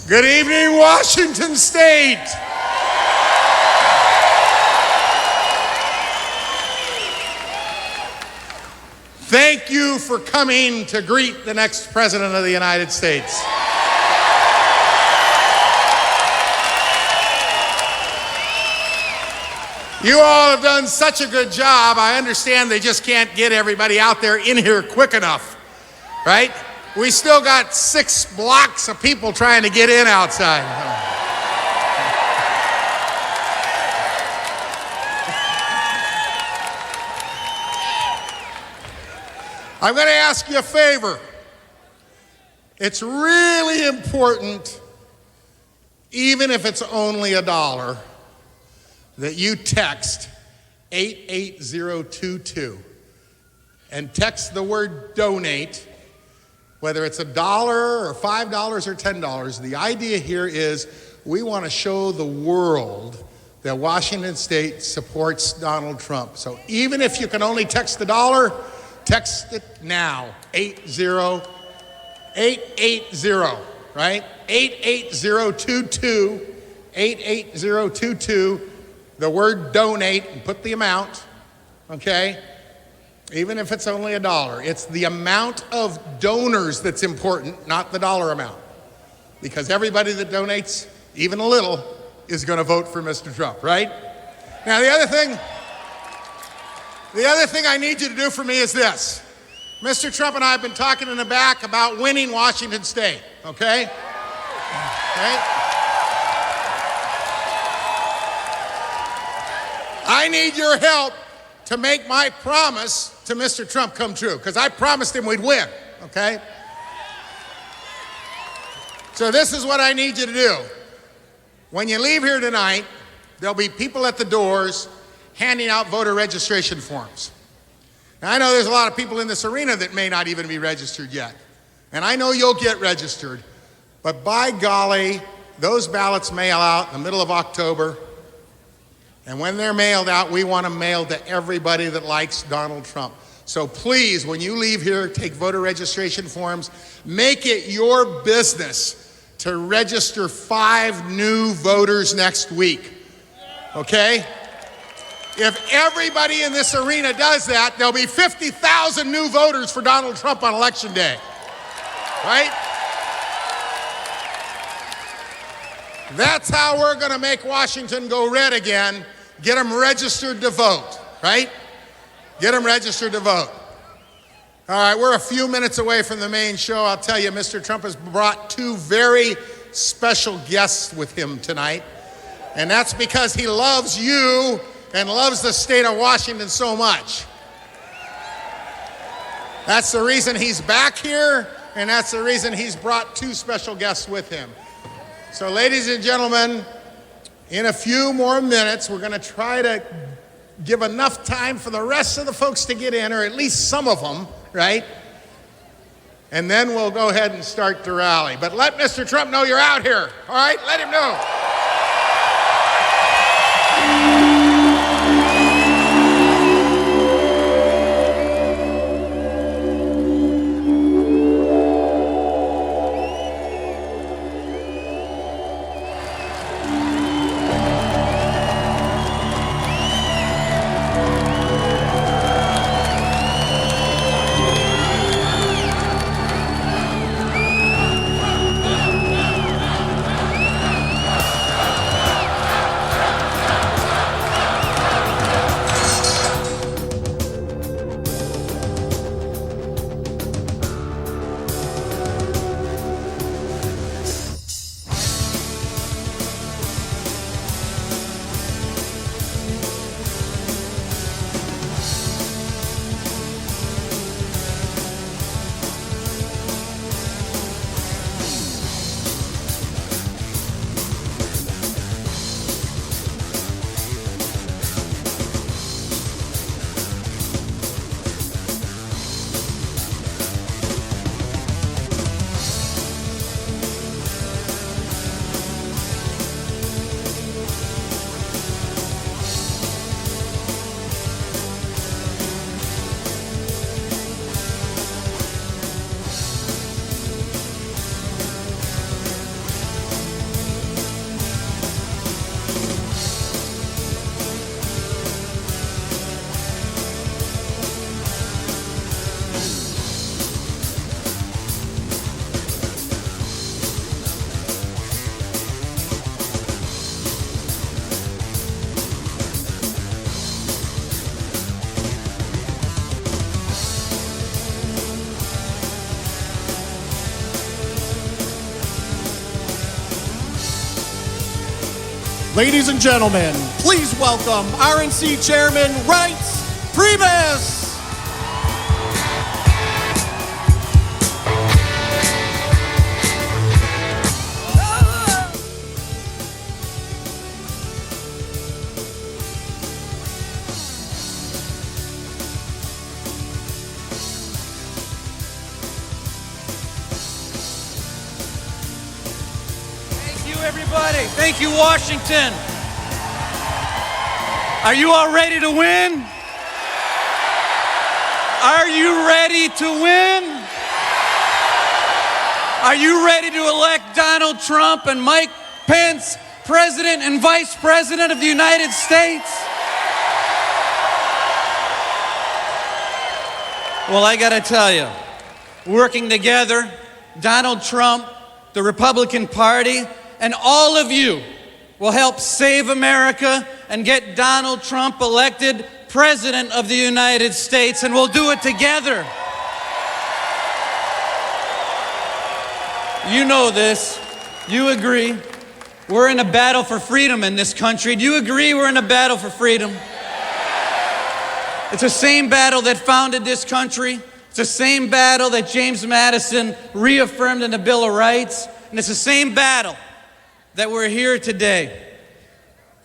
Good evening, Washington State. Thank you for coming to greet the next President of the United States. You all have done such a good job. I understand they just can't get everybody out there in here quick enough, right? We still got 6 blocks of people trying to get in outside. I'm going to ask you a favor. It's really important, even if it's only $1, that you text 88022 and text the word donate, whether it's $1 or $5 or $10. The idea here is we want to show the world that Washington State supports Donald Trump. So even if you can only text $1, text it now. 880, right? 88022, 88022, the word donate, and put the amount, okay? Even if it's only $1. It's the amount of donors that's important, not the dollar amount. Because everybody that donates, even a little, is going to vote for Mr. Trump, right? Now, the other thing I need you to do for me is this. Mr. Trump and I have been talking in the back about winning Washington State, okay? Okay? I need your help to make my promise to Mr. Trump come true, because I promised him we'd win, okay? So this is what I need you to do. When you leave here tonight, there'll be people at the doors handing out voter registration forms. Now, I know there's a lot of people in this arena that may not even be registered yet, and I know you'll get registered, but by golly, those ballots mail out in the middle of October. And when they're mailed out, we want them mailed to everybody that likes Donald Trump. So please, when you leave here, take voter registration forms. Make it your business to register 5 new voters next week, okay? If everybody in this arena does that, there'll be 50,000 new voters for Donald Trump on Election Day, right? That's how we're going to make Washington go red again. Get them registered to vote, right? Get them registered to vote. All right, we're a few minutes away from the main show. I'll tell you, Mr. Trump has brought 2 very special guests with him tonight. And that's because he loves you and loves the state of Washington so much. That's the reason he's back here, and that's the reason he's brought 2 special guests with him. So, ladies and gentlemen, in a few more minutes, we're going to try to give enough time for the rest of the folks to get in, or at least some of them, right? And then we'll go ahead and start the rally. But let Mr. Trump know you're out here, all right? Let him know. Ladies and gentlemen, please welcome RNC Chairman Reince Priebus. Everybody, thank you, Washington. Are you all ready to win? Are you ready to win? Are you ready to elect Donald Trump and Mike Pence, President and Vice President of the United States? Well, I gotta tell you, working together, Donald Trump, the Republican Party, and all of you will help save America and get Donald Trump elected President of the United States, and we'll do it together. You know this. You agree. We're in a battle for freedom in this country. Do you agree we're in a battle for freedom? It's the same battle that founded this country. It's the same battle that James Madison reaffirmed in the Bill of Rights. And it's the same battle that we're here today.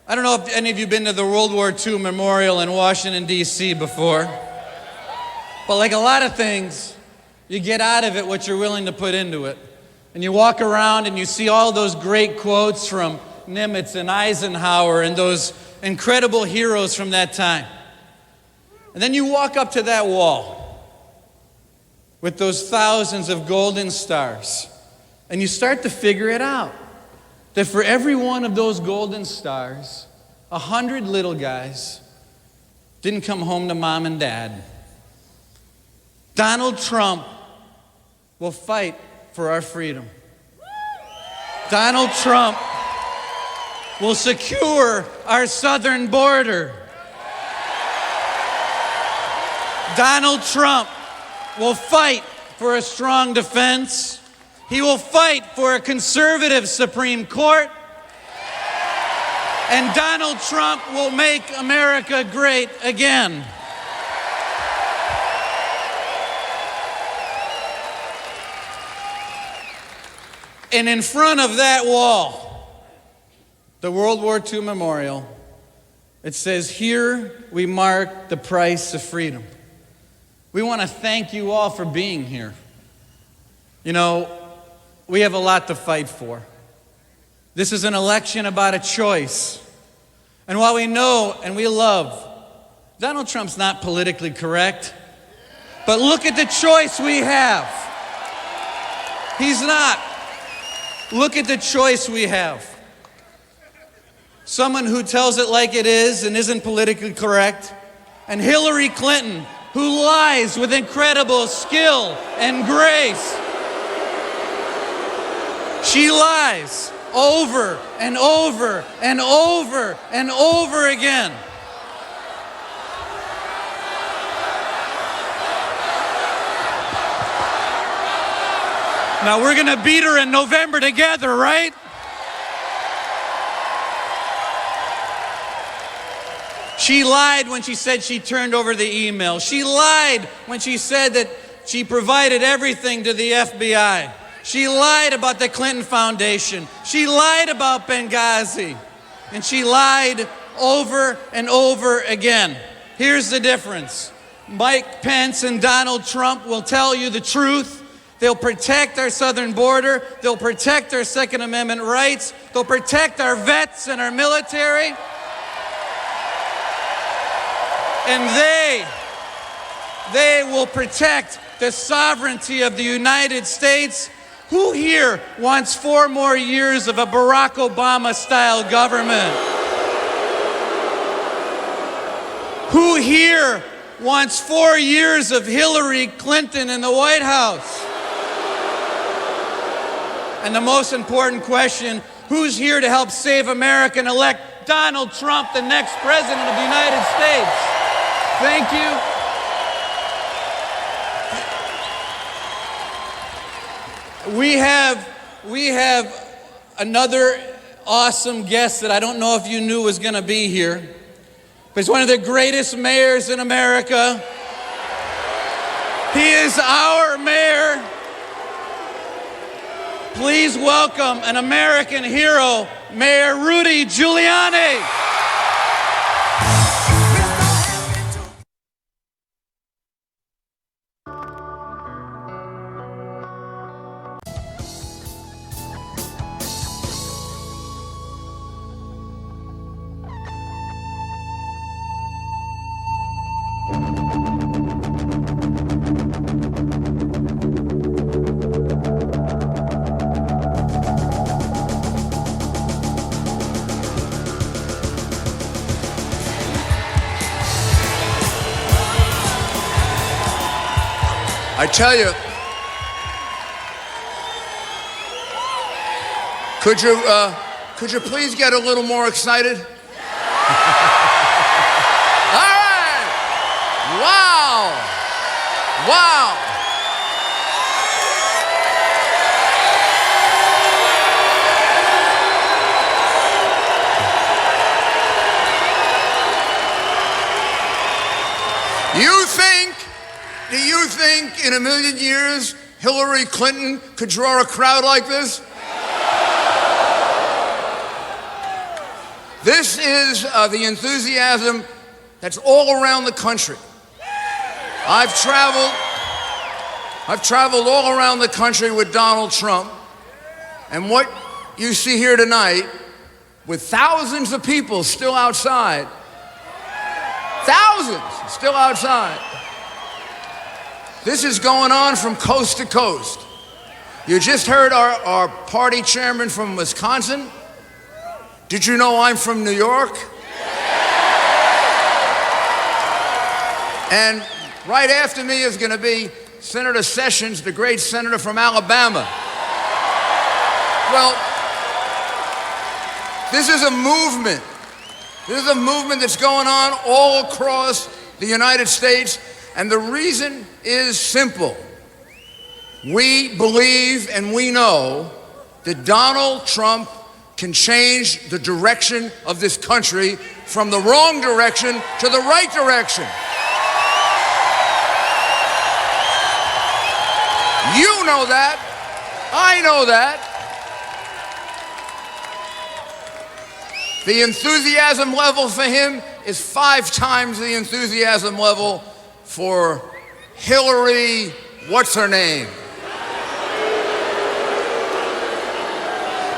I don't know if any of you have been to the World War II Memorial in Washington, D.C. before. But like a lot of things, you get out of it what you're willing to put into it. And you walk around and you see all those great quotes from Nimitz and Eisenhower and those incredible heroes from that time. And then you walk up to that wall with those thousands of golden stars, and you start to figure it out. That for every one of those golden stars, 100 little guys didn't come home to mom and dad. Donald Trump will fight for our freedom. Donald Trump will secure our southern border. Donald Trump will fight for a strong defense. He will fight for a conservative Supreme Court. And Donald Trump will make America great again. And in front of that wall, the World War II Memorial, it says, "Here we mark the price of freedom." We want to thank you all for being here. You know, we have a lot to fight for. This is an election about a choice. And while we know and we love, Donald Trump's not politically correct, but look at the choice we have. He's not. Look at the choice we have. Someone who tells it like it is and isn't politically correct, and Hillary Clinton, who lies with incredible skill and grace. She lies over and over and over and over again. Now we're gonna beat her in November together, right? She lied when she said she turned over the email. She lied when she said that she provided everything to the FBI. She lied about the Clinton Foundation. She lied about Benghazi. And she lied over and over again. Here's the difference. Mike Pence and Donald Trump will tell you the truth. They'll protect our southern border. They'll protect our Second Amendment rights. They'll protect our vets and our military. And they will protect the sovereignty of the United States. Who here wants 4 more years of a Barack Obama-style government? Who here wants 4 years of Hillary Clinton in the White House? And the most important question, who's here to help save America and elect Donald Trump, the next president of the United States? Thank you. We have another awesome guest that I don't know if you knew was going to be here. But he's one of the greatest mayors in America. He is our mayor. Please welcome an American hero, Mayor Rudy Giuliani. I tell you, could you please get a little more excited? All right! Wow! Wow! Do you think in a million years Hillary Clinton could draw a crowd like this? This is the enthusiasm that's all around the country. I've traveled all around the country with Donald Trump, and what you see here tonight, with thousands of people still outside, thousands still outside, this is going on from coast to coast. You just heard our party chairman from Wisconsin. Did you know I'm from New York? And right after me is going to be Senator Sessions, the great senator from Alabama. Well, this is a movement. This is a movement that's going on all across the United States. And the reason is simple. We believe and we know that Donald Trump can change the direction of this country from the wrong direction to the right direction. You know that. I know that. The enthusiasm level for him is 5 times the enthusiasm level for Hillary, what's her name?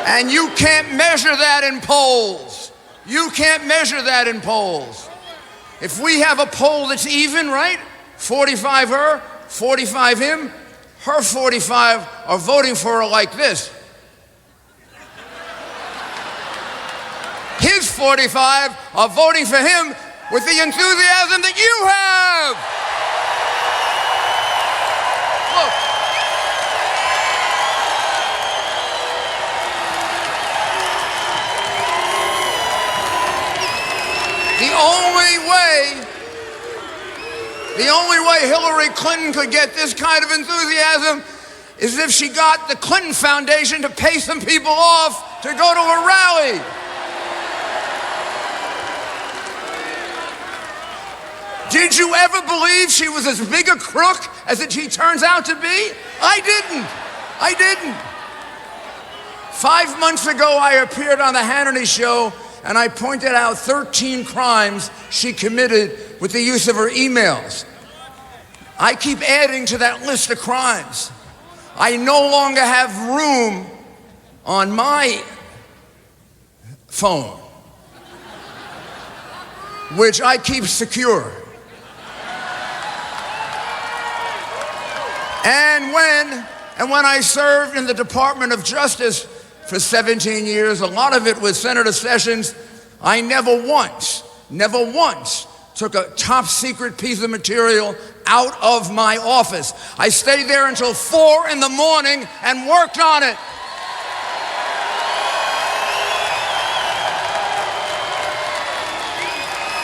And you can't measure that in polls. You can't measure that in polls. If we have a poll that's even, right? 45 her, 45 him, her 45 are voting for her like this. His 45 are voting for him with the enthusiasm that you have. Look. The only way Hillary Clinton could get this kind of enthusiasm is if she got the Clinton Foundation to pay some people off to go to a rally. Did you ever believe she was as big a crook as she turns out to be? I didn't. 5 months ago, I appeared on the Hannity show and I pointed out 13 crimes she committed with the use of her emails. I keep adding to that list of crimes. I no longer have room on my phone, which I keep secure. And when I served in the Department of Justice for 17 years, a lot of it with Senator Sessions, I never once took a top secret piece of material out of my office. I stayed there until 4 in the morning and worked on it.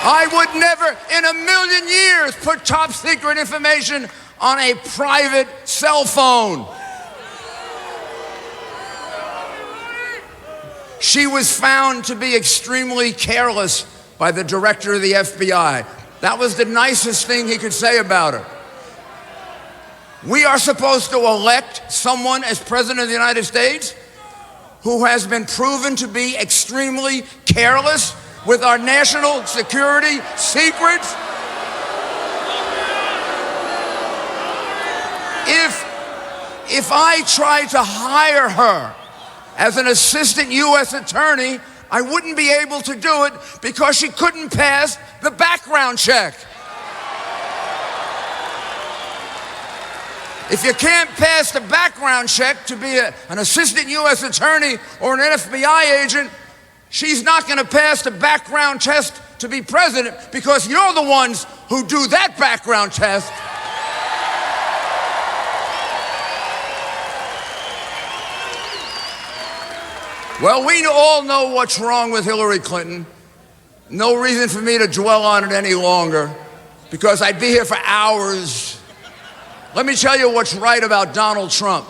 I would never in a million years put top secret information on a private cell phone. She was found to be extremely careless by the director of the FBI. That was the nicest thing he could say about her. We are supposed to elect someone as president of the United States who has been proven to be extremely careless with our national security secrets? If I tried to hire her as an assistant U.S. attorney, I wouldn't be able to do it because she couldn't pass the background check. If you can't pass the background check to be an assistant U.S. attorney or an FBI agent, she's not going to pass the background test to be president because you're the ones who do that background test. Well, we all know what's wrong with Hillary Clinton. No reason for me to dwell on it any longer because I'd be here for hours. Let me tell you what's right about Donald Trump.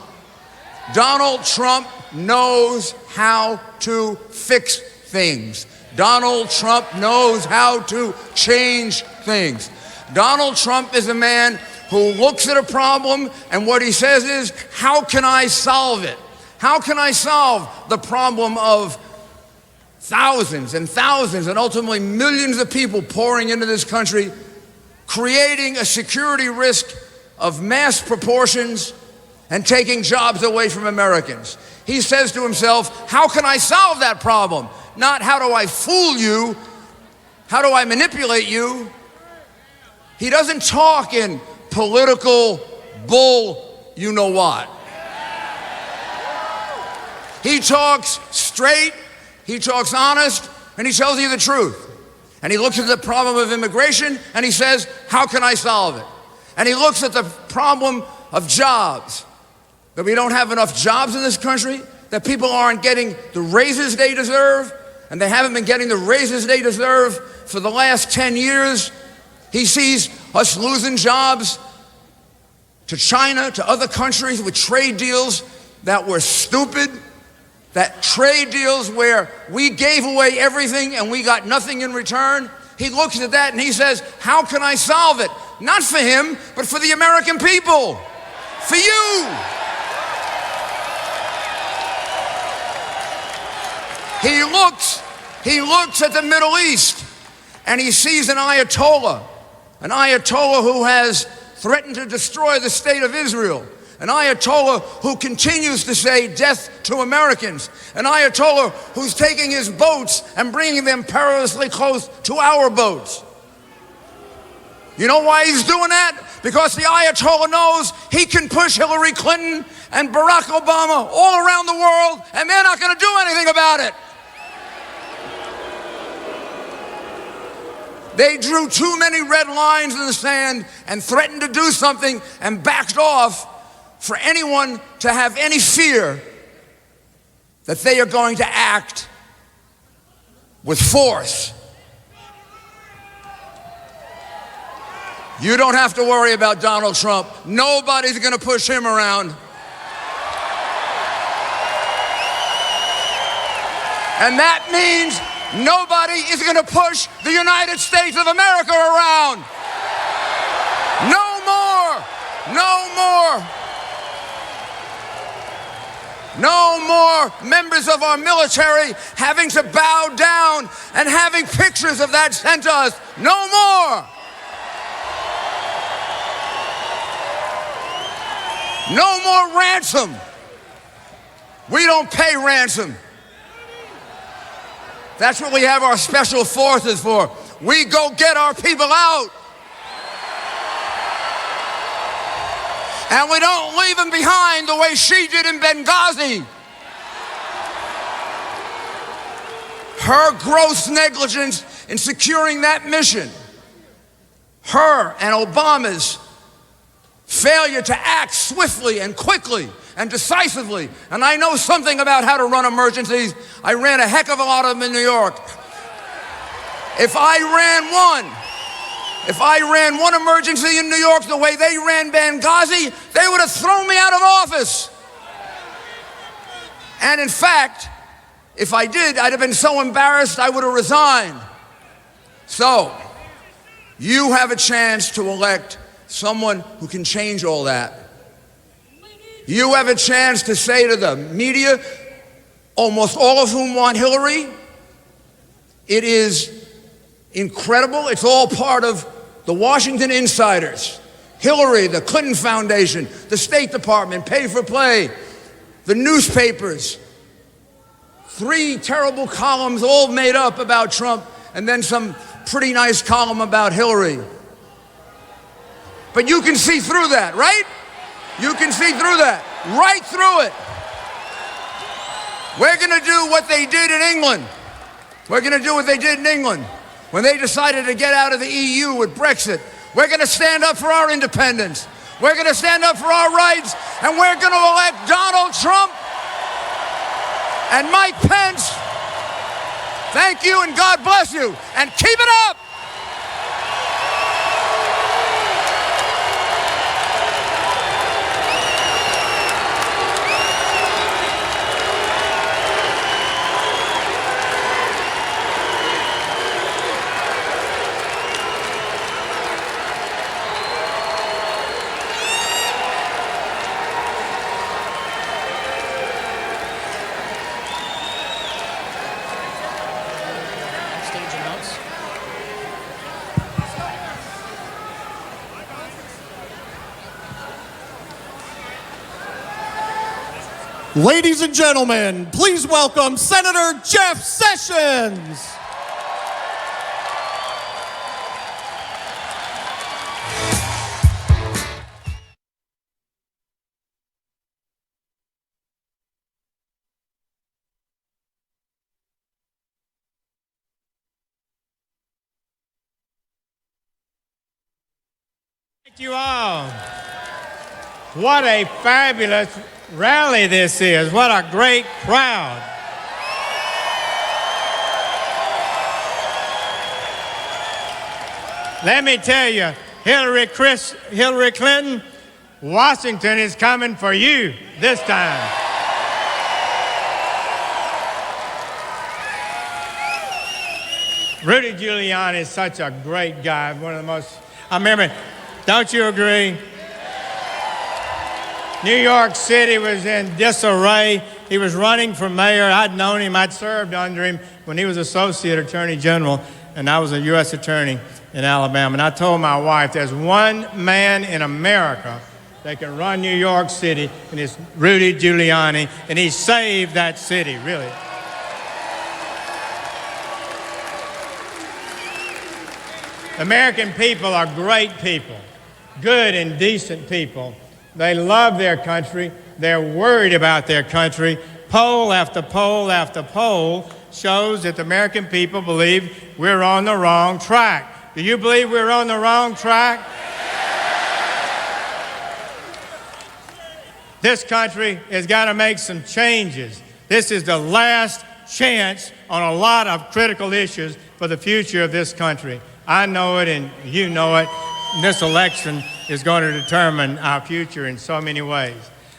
Donald Trump knows how to fix things. Donald Trump knows how to change things. Donald Trump is a man who looks at a problem and what he says is, how can I solve it? How can I solve the problem of thousands and thousands and ultimately millions of people pouring into this country, creating a security risk of mass proportions and taking jobs away from Americans? He says to himself, how can I solve that problem? Not how do I fool you? How do I manipulate you? He doesn't talk in political bull, you know what. He talks straight, he talks honest, and he tells you the truth. And he looks at the problem of immigration and he says, how can I solve it? And he looks at the problem of jobs, that we don't have enough jobs in this country, that people aren't getting the raises they deserve, and they haven't been getting the raises they deserve for the last 10 years. He sees us losing jobs to China, to other countries with trade deals that were stupid, that trade deals where we gave away everything and we got nothing in return. He looks at that and he says, how can I solve it? Not for him, but for the American people, for you. He looks at the Middle East and he sees an Ayatollah who has threatened to destroy the state of Israel, an Ayatollah who continues to say death to Americans, an Ayatollah who's taking his boats and bringing them perilously close to our boats. You know why he's doing that? Because the Ayatollah knows he can push Hillary Clinton and Barack Obama all around the world and they're not going to do anything about it. They drew too many red lines in the sand and threatened to do something and backed off for anyone to have any fear that they are going to act with force. You don't have to worry about Donald Trump. Nobody's going to push him around. And that means nobody is going to push the United States of America around. No more. No more. No more members of our military having to bow down and having pictures of that sent to us. No more. No more ransom. We don't pay ransom. That's what we have our special forces for. We go get our people out. And we don't leave them behind the way she did in Benghazi. Her gross negligence in securing that mission, her and Obama's failure to act swiftly and quickly and decisively. And I know something about how to run emergencies. I ran a heck of a lot of them in New York. If I ran one emergency in New York the way they ran Benghazi, they would have thrown me out of office. And in fact, If I did, I'd have been so embarrassed I would have resigned. So, you have a chance to elect someone who can change all that. You have a chance to say to the media, almost all of whom want Hillary, it is incredible. It's all part of the Washington insiders. Hillary, the Clinton Foundation, the State Department, pay for play, the newspapers. 3 terrible columns all made up about Trump, and then some pretty nice column about Hillary. But you can see through that, right? You can see through that, right through it. We're gonna do what they did in England. We're gonna do what they did in England when they decided to get out of the EU with Brexit. We're gonna stand up for our independence. We're gonna stand up for our rights, and we're gonna elect Donald Trump and Mike Pence. Thank you, and God bless you, and keep it up! Ladies and gentlemen, please welcome Senator Jeff Sessions. Thank you all. What a fabulous rally this is. What a great crowd. Let me tell you, Hillary Clinton, Washington is coming for you this time. Rudy Giuliani is such a great guy, one of the most, I remember, don't you agree? New York City was in disarray. He was running for mayor. I'd known him. I'd served under him when he was Associate Attorney General, and I was a U.S. Attorney in Alabama. And I told my wife, there's one man in America that can run New York City, and it's Rudy Giuliani, and he saved that city, really. American people are great people, good and decent people. They love their country. They're worried about their country. Poll after poll after poll shows that the American people believe we're on the wrong track. Do you believe we're on the wrong track? This country has got to make some changes. This is the last chance on a lot of critical issues for the future of this country. I know it and you know it. This election is going to determine our future in so many ways.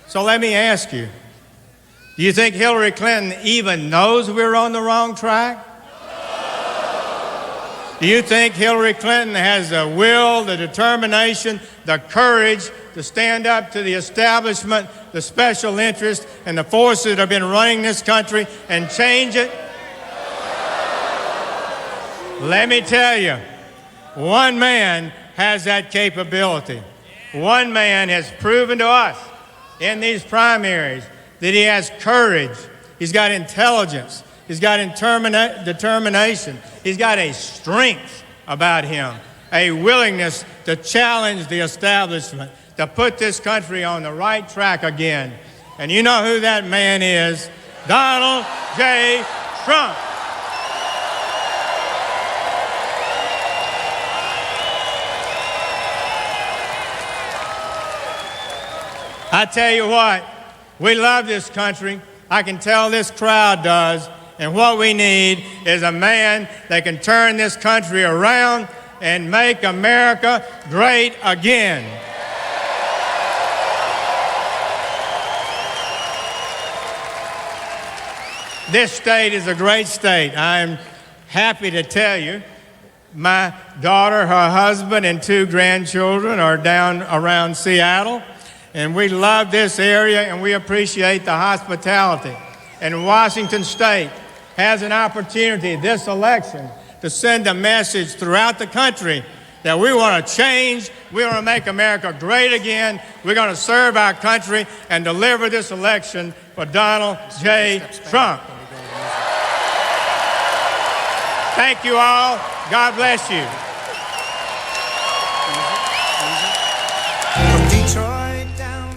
So let me ask you, do you think Hillary Clinton even knows we're on the wrong track? Do you think Hillary Clinton has the will, the determination, the courage to stand up to the establishment, the special interests, and the forces that have been running this country and change it? Let me tell you, one man has that capability. One man has proven to us in these primaries that he has courage, he's got intelligence, he's got determination, he's got a strength about him, a willingness to challenge the establishment, to put this country on the right track again. And you know who that man is? Donald J. Trump. I tell you what, we love this country. I can tell this crowd does. And what we need is a man that can turn this country around and make America great again. This state is a great state. I'm happy to tell you my daughter, her husband, and 2 grandchildren are down around Seattle, and we love this area and we appreciate the hospitality. And Washington State has an opportunity this election to send a message throughout the country that we want to change, we want to make America great again, we're going to serve our country and deliver this election for Donald J. Trump. Thank you all. God bless you. From Detroit down.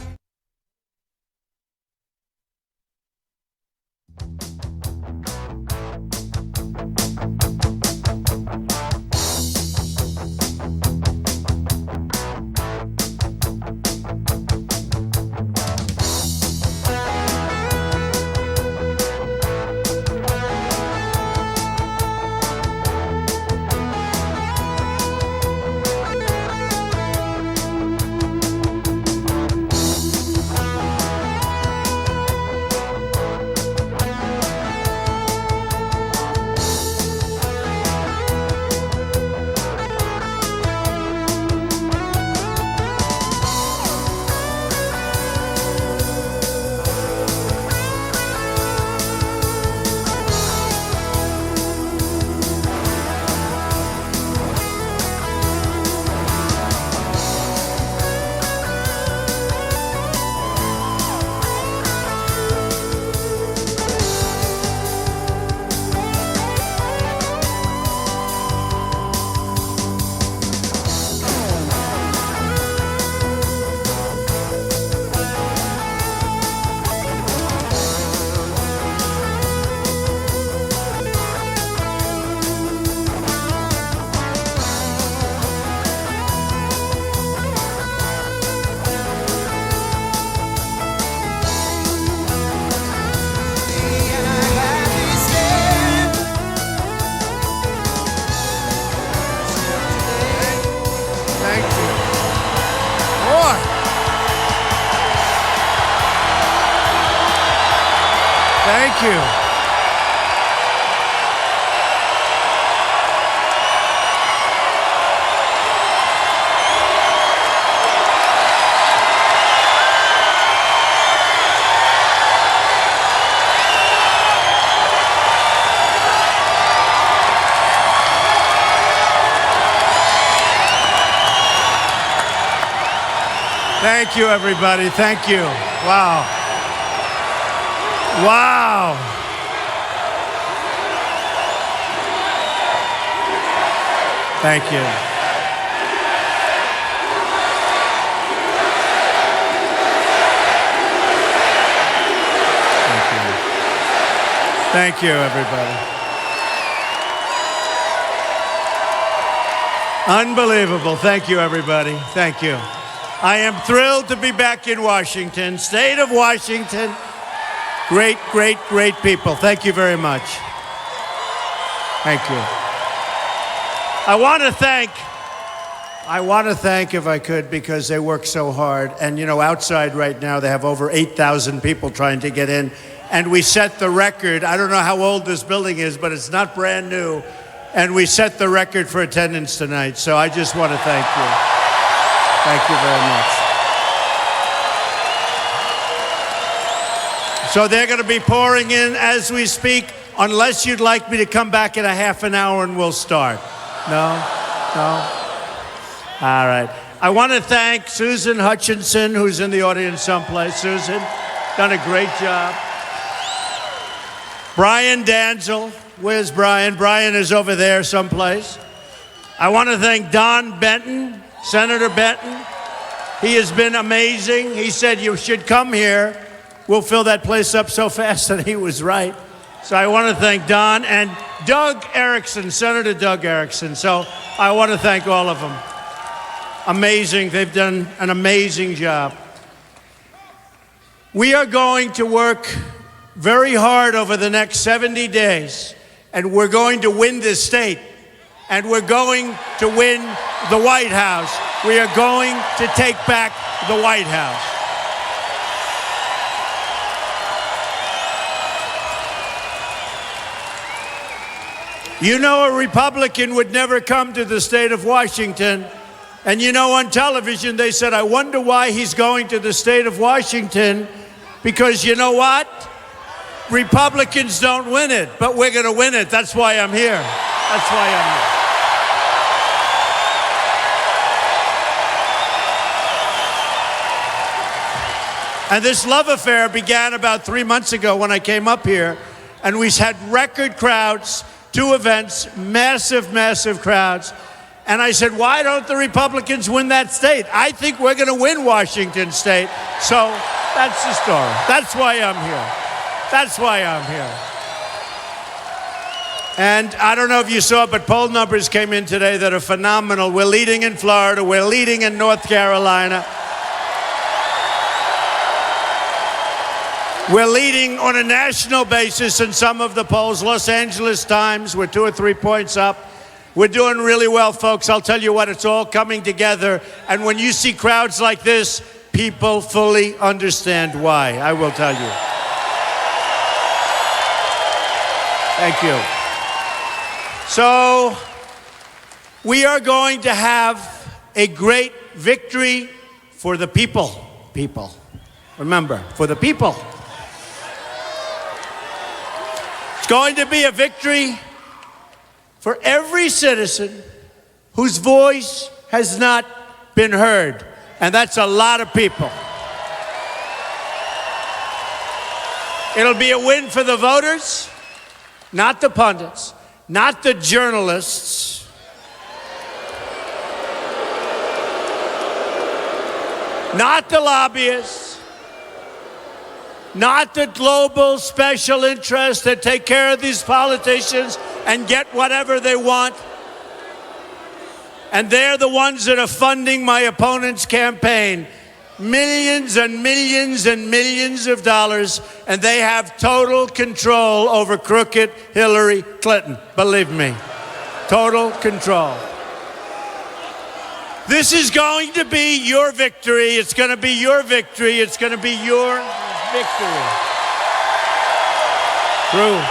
Thank you. Thank you, everybody. Thank you. Wow. Wow. Thank you. Thank you. Thank you, everybody. Unbelievable. Thank you, everybody. Thank you. I am thrilled to be back in Washington, state of Washington. Great, great, great people. Thank you very much. Thank you. I want to thank, if I could, because they work so hard. And, you know, outside right now, they have over 8,000 people trying to get in. And we set the record. I don't know how old this building is, but it's not brand new. And we set the record for attendance tonight. So I just want to thank you. Thank you very much. So they're going to be pouring in as we speak, unless you'd like me to come back in a half an hour and we'll start. No? No? All right. I want to thank Susan Hutchinson, who's in the audience someplace. Susan, done a great job. Brian Danzel. Where's Brian? Brian is over there someplace. I want to thank Don Benton, Senator Benton. He has been amazing. He said you should come here. We'll fill that place up so fast, and he was right. So I want to thank Don and Doug Erickson, Senator Doug Erickson. So I want to thank all of them. Amazing. They've done an amazing job. We are going to work very hard over the next 70 days, and we're going to win this state, and we're going to win the White House. We are going to take back the White House. You know, a Republican would never come to the state of Washington. And you know, on television, they said, I wonder why he's going to the state of Washington. Because you know what? Republicans don't win it, but we're going to win it. That's why I'm here. That's why I'm here. And this love affair began about 3 months ago when I came up here, and we had record crowds, 2 events, massive, massive crowds. And I said, why don't the Republicans win that state? I think we're going to win Washington State. So that's the story. That's why I'm here. That's why I'm here. And I don't know if you saw, but poll numbers came in today that are phenomenal. We're leading in Florida. We're leading in North Carolina. We're leading on a national basis in some of the polls. Los Angeles Times, we're 2 or 3 points up. We're doing really well, folks. I'll tell you what, it's all coming together. And when you see crowds like this, people fully understand why. I will tell you. Thank you. So, we are going to have a great victory for the people. People. Remember, for the people. It's going to be a victory for every citizen whose voice has not been heard. And that's a lot of people. It'll be a win for the voters, not the pundits, not the journalists, not the lobbyists, not the global special interests that take care of these politicians and get whatever they want. And they're the ones that are funding my opponent's campaign. Millions and millions and millions of dollars, and they have total control over crooked Hillary Clinton. Believe me. Total control. This is going to be your victory. It's going to be your victory. It's going to be your victory. True.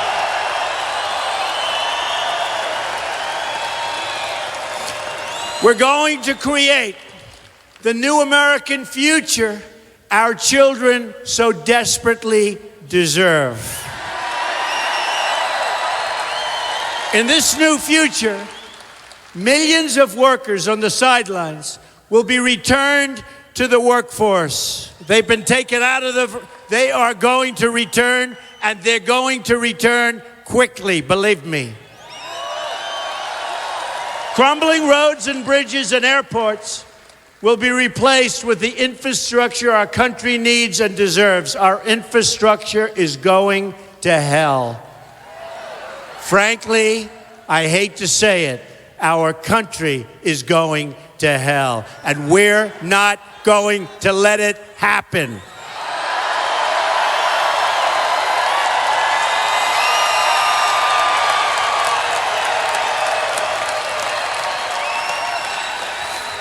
We're going to create the new American future our children so desperately deserve. In this new future, millions of workers on the sidelines will be returned to the workforce. They've been taken out of they are going to return, and they're going to return quickly, believe me. Crumbling roads and bridges and airports will be replaced with the infrastructure our country needs and deserves. Our infrastructure is going to hell. Frankly, I hate to say it, our country is going to hell, and we're not going to let it happen.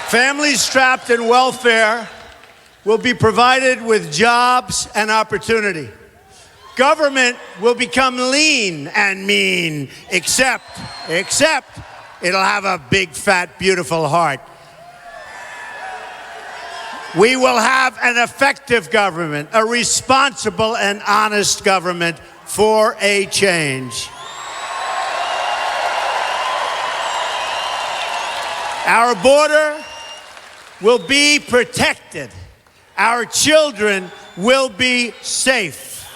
Families trapped in welfare will be provided with jobs and opportunity. Government will become lean and mean, except it'll have a big, fat, beautiful heart. We will have an effective government, a responsible and honest government for a change. Our border will be protected. Our children will be safe.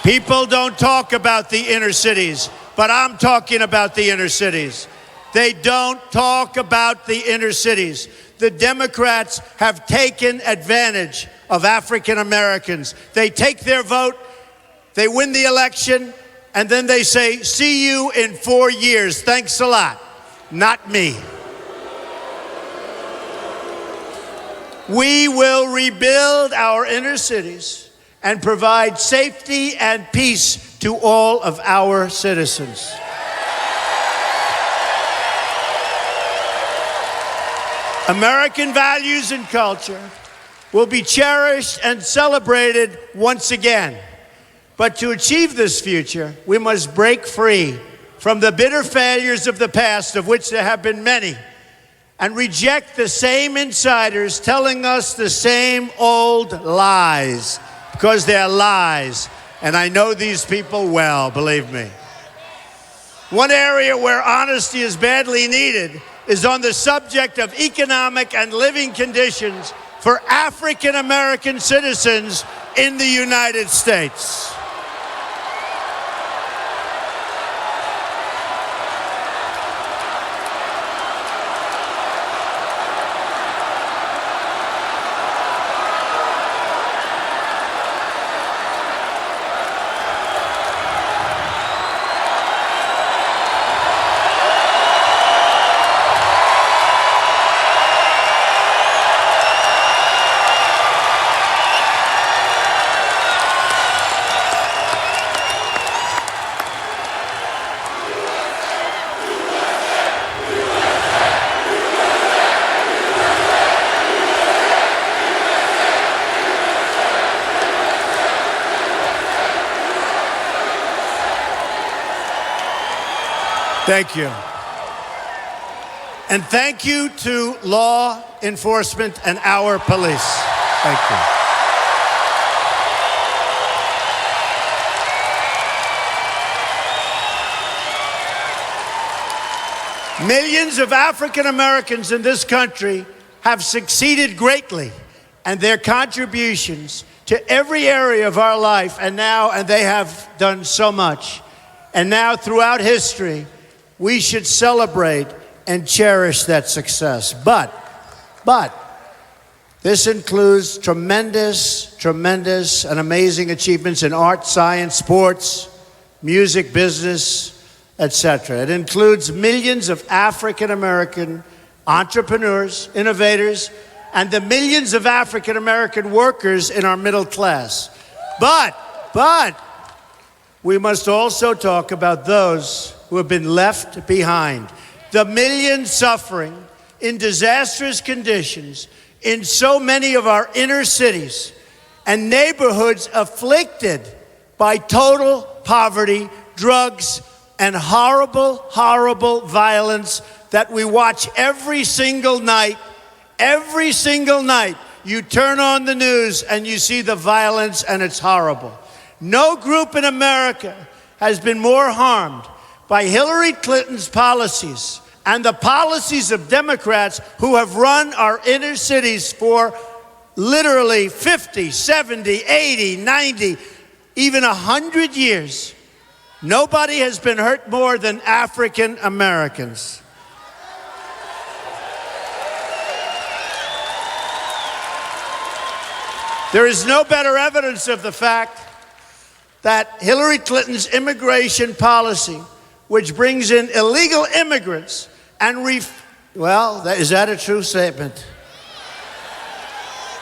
People don't talk about the inner cities, but I'm talking about the inner cities. They don't talk about the inner cities. The Democrats have taken advantage of African Americans. They take their vote, they win the election, and then they say, see you in 4 years. Thanks a lot. Not me. We will rebuild our inner cities and provide safety and peace to all of our citizens. American values and culture will be cherished and celebrated once again. But to achieve this future, we must break free from the bitter failures of the past, of which there have been many, and reject the same insiders telling us the same old lies, because they're lies. And I know these people well, believe me. One area where honesty is badly needed is on the subject of economic and living conditions for African American citizens in the United States. Thank you. And thank you to law enforcement and our police. Thank you. Millions of African Americans in this country have succeeded greatly, and their contributions to every area of our life, and they have done so much. And now, throughout history, we should celebrate and cherish that success. But this includes tremendous and amazing achievements in art, science, sports, music, business, etc. It includes millions of African American entrepreneurs, innovators, and the millions of African American workers in our middle class. But we must also talk about those who have been left behind. The millions suffering in disastrous conditions in so many of our inner cities and neighborhoods afflicted by total poverty, drugs, and horrible, horrible violence that we watch every single night. Every single night, you turn on the news and you see the violence, and it's horrible. No group in America has been more harmed by Hillary Clinton's policies and the policies of Democrats who have run our inner cities for literally 50, 70, 80, 90, even 100 years. Nobody has been hurt more than African Americans. There is no better evidence of the fact that Hillary Clinton's immigration policy, which brings in illegal immigrants and is that a true statement?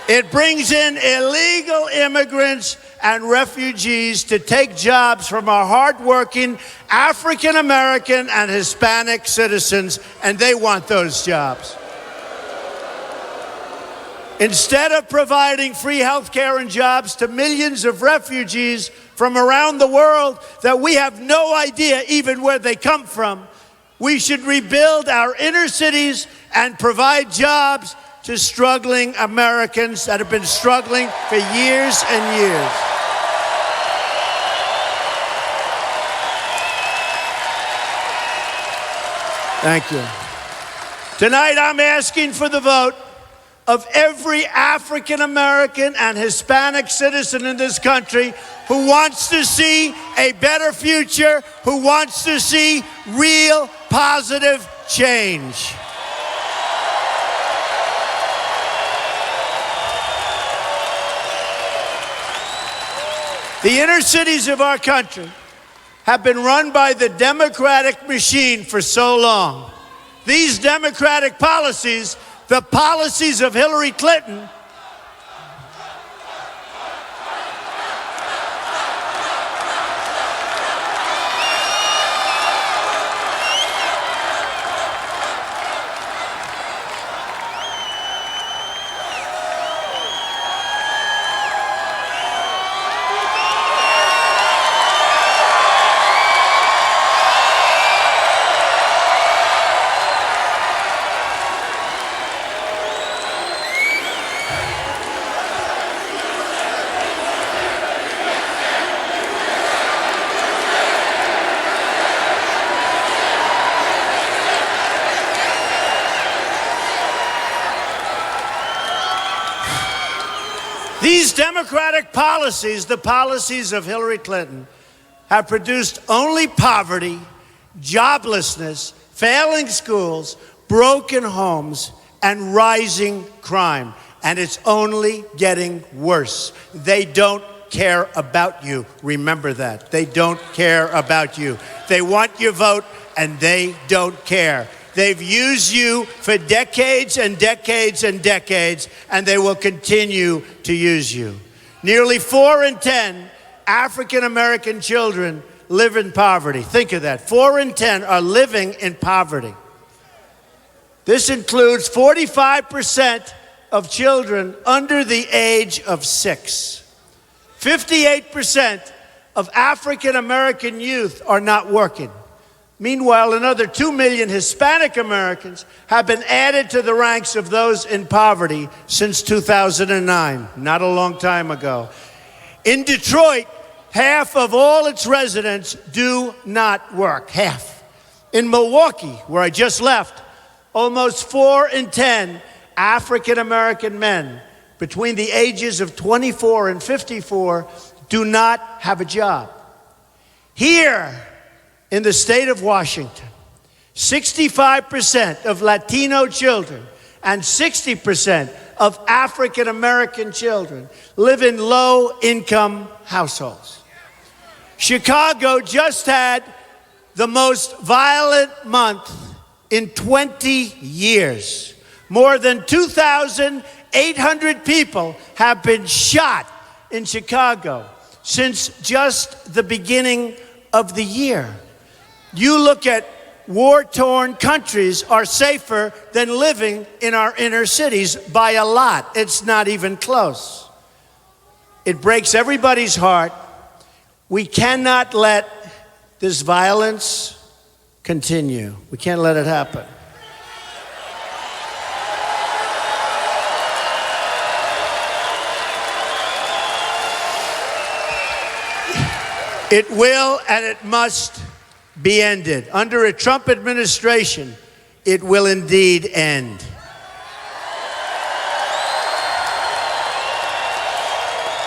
It brings in illegal immigrants and refugees to take jobs from our hardworking African American and Hispanic citizens, and they want those jobs. Instead of providing free health care and jobs to millions of refugees from around the world that we have no idea even where they come from, we should rebuild our inner cities and provide jobs to struggling Americans that have been struggling for years and years. Thank you. Tonight I'm asking for the vote of every African American and Hispanic citizen in this country who wants to see a better future, who wants to see real positive change. The inner cities of our country have been run by the Democratic machine for so long. These Democratic policies, the policies of Hillary Clinton, Democratic policies, the policies of Hillary Clinton, have produced only poverty, joblessness, failing schools, broken homes, and rising crime. And it's only getting worse. They don't care about you. Remember that. They don't care about you. They want your vote, and they don't care. They've used you for decades and decades and decades, and they will continue to use you. Nearly 4 in 10 African-American children live in poverty. Think of that. 4 in 10 are living in poverty. This includes 45% of children under the age of 6. 58% of African-American youth are not working. Meanwhile, another 2 million Hispanic Americans have been added to the ranks of those in poverty since 2009, not a long time ago. In Detroit, half of all its residents do not work, half. In Milwaukee, where I just left, almost 4 in 10 African-American men between the ages of 24 and 54 do not have a job. Here in the state of Washington, 65% of Latino children and 60% of African-American children live in low-income households. Chicago just had the most violent month in 20 years. More than 2,800 people have been shot in Chicago since just the beginning of the year. You look at war-torn countries are safer than living in our inner cities by a lot. It's not even close. It breaks everybody's heart. We cannot let this violence continue. We can't let it happen. It will and it must be ended. Under a Trump administration, it will indeed end.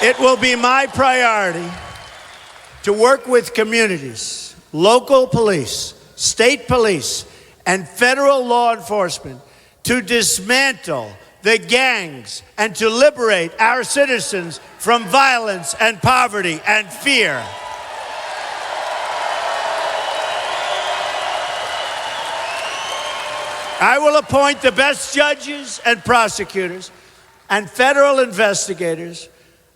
It will be my priority to work with communities, local police, state police, and federal law enforcement to dismantle the gangs and to liberate our citizens from violence and poverty and fear. I will appoint the best judges and prosecutors and federal investigators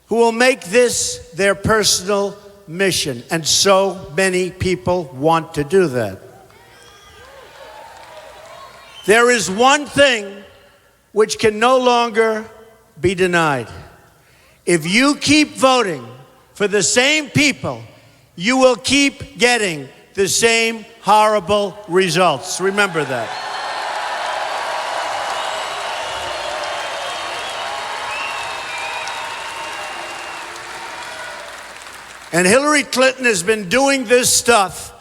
who will make this their personal mission. And so many people want to do that. There is one thing which can no longer be denied. If you keep voting for the same people, you will keep getting the same horrible results. Remember that. And Hillary Clinton has been doing this stuff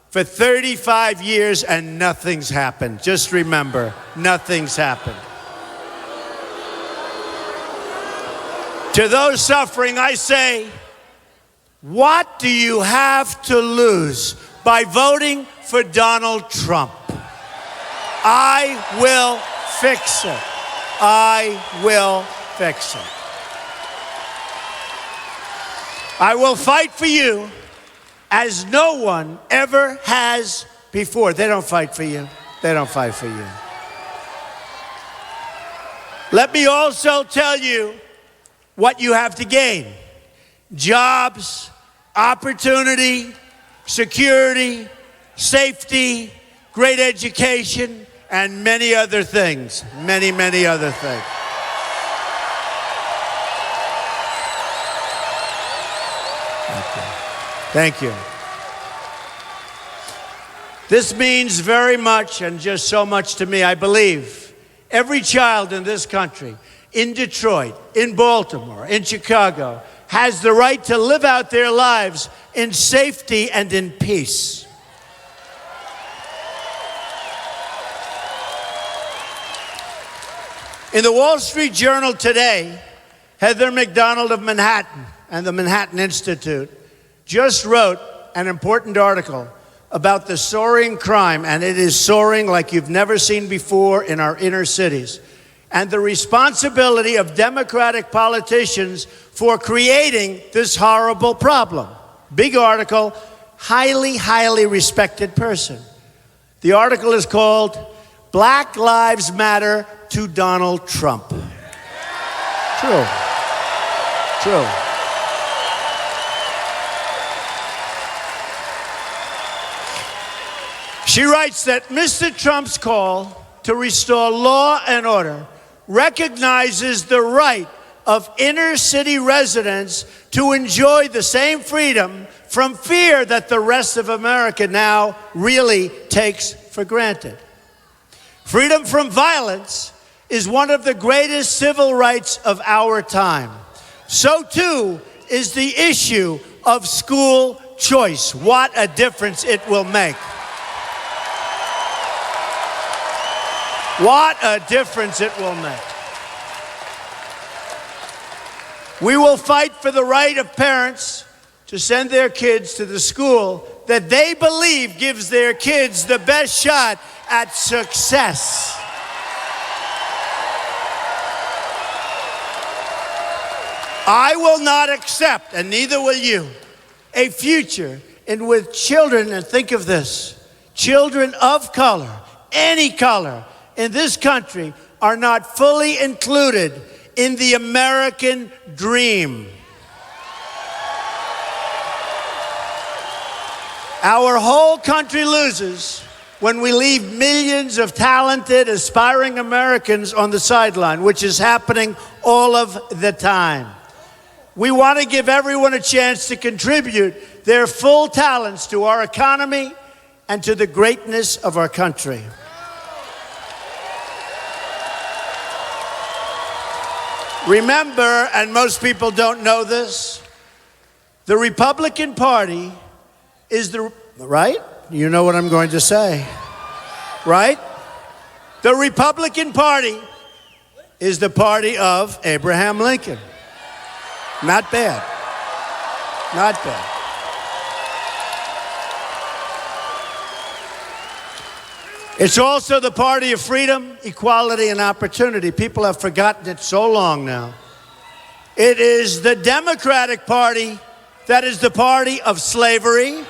for 35 years and nothing's happened. Just remember, nothing's happened. To those suffering, I say, what do you have to lose by voting for Donald Trump? I will fix it. I will fix it. I will fight for you as no one ever has before. They don't fight for you. They don't fight for you. Let me also tell you what you have to gain. Jobs, opportunity, security, safety, great education, and many other things. Many, many other things. Thank you. This means very much and just so much to me. I believe every child in this country, in Detroit, in Baltimore, in Chicago, has the right to live out their lives in safety and in peace. In the Wall Street Journal today, Heather McDonald of Manhattan and the Manhattan Institute just wrote an important article about the soaring crime, and it is soaring like you've never seen before in our inner cities, and the responsibility of Democratic politicians for creating this horrible problem. Big article, highly, highly respected person. The article is called Black Lives Matter to Donald Trump. True. True. She writes that Mr. Trump's call to restore law and order recognizes the right of inner city residents to enjoy the same freedom from fear that the rest of America now really takes for granted. Freedom from violence is one of the greatest civil rights of our time. So too is the issue of school choice. What a difference it will make. What a difference it will make. We will fight for the right of parents to send their kids to the school that they believe gives their kids the best shot at success. I will not accept, and neither will you, a future in which children, and think of this, children of color, any color, in this country are not fully included in the American dream. Our whole country loses when we leave millions of talented, aspiring Americans on the sideline, which is happening all of the time. We want to give everyone a chance to contribute their full talents to our economy and to the greatness of our country. Remember, and most people don't know this, the Republican Party is the, right? You know what I'm going to say, right? The Republican Party is the party of Abraham Lincoln. Not bad. Not bad. It's also the party of freedom, equality, and opportunity. People have forgotten it so long now. It is the Democratic Party that is the party of slavery,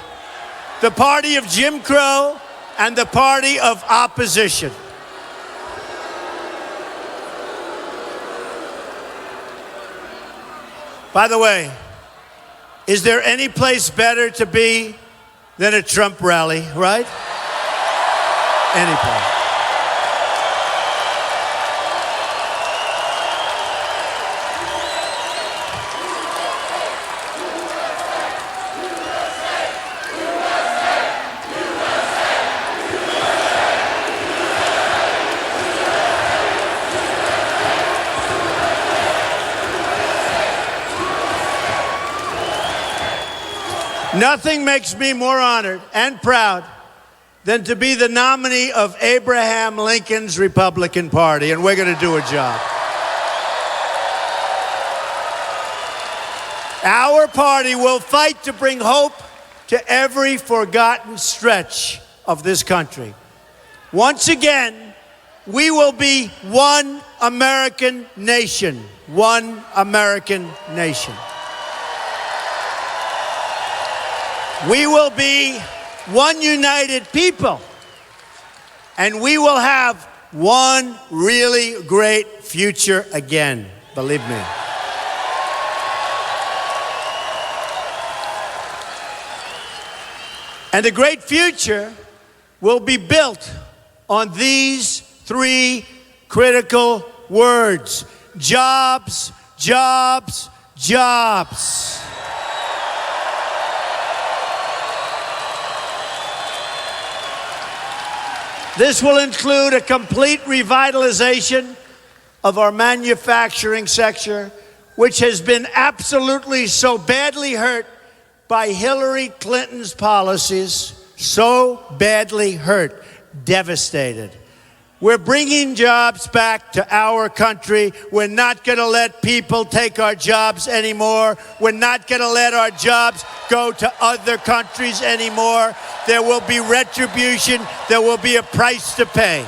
the party of Jim Crow, and the party of opposition. By the way, is there any place better to be than a Trump rally, right? Any place. Nothing makes me more honored and proud than to be the nominee of Abraham Lincoln's Republican Party, and we're going to do a job. Our party will fight to bring hope to every forgotten stretch of this country. Once again, we will be one American nation. One American nation. We will be one united people, and we will have one really great future again, believe me. And the great future will be built on these three critical words: jobs, jobs, jobs. This will include a complete revitalization of our manufacturing sector, which has been absolutely so badly hurt by Hillary Clinton's policies, so badly hurt, devastated. We're bringing jobs back to our country. We're not going to let people take our jobs anymore. We're not going to let our jobs go to other countries anymore. There will be retribution. There will be a price to pay.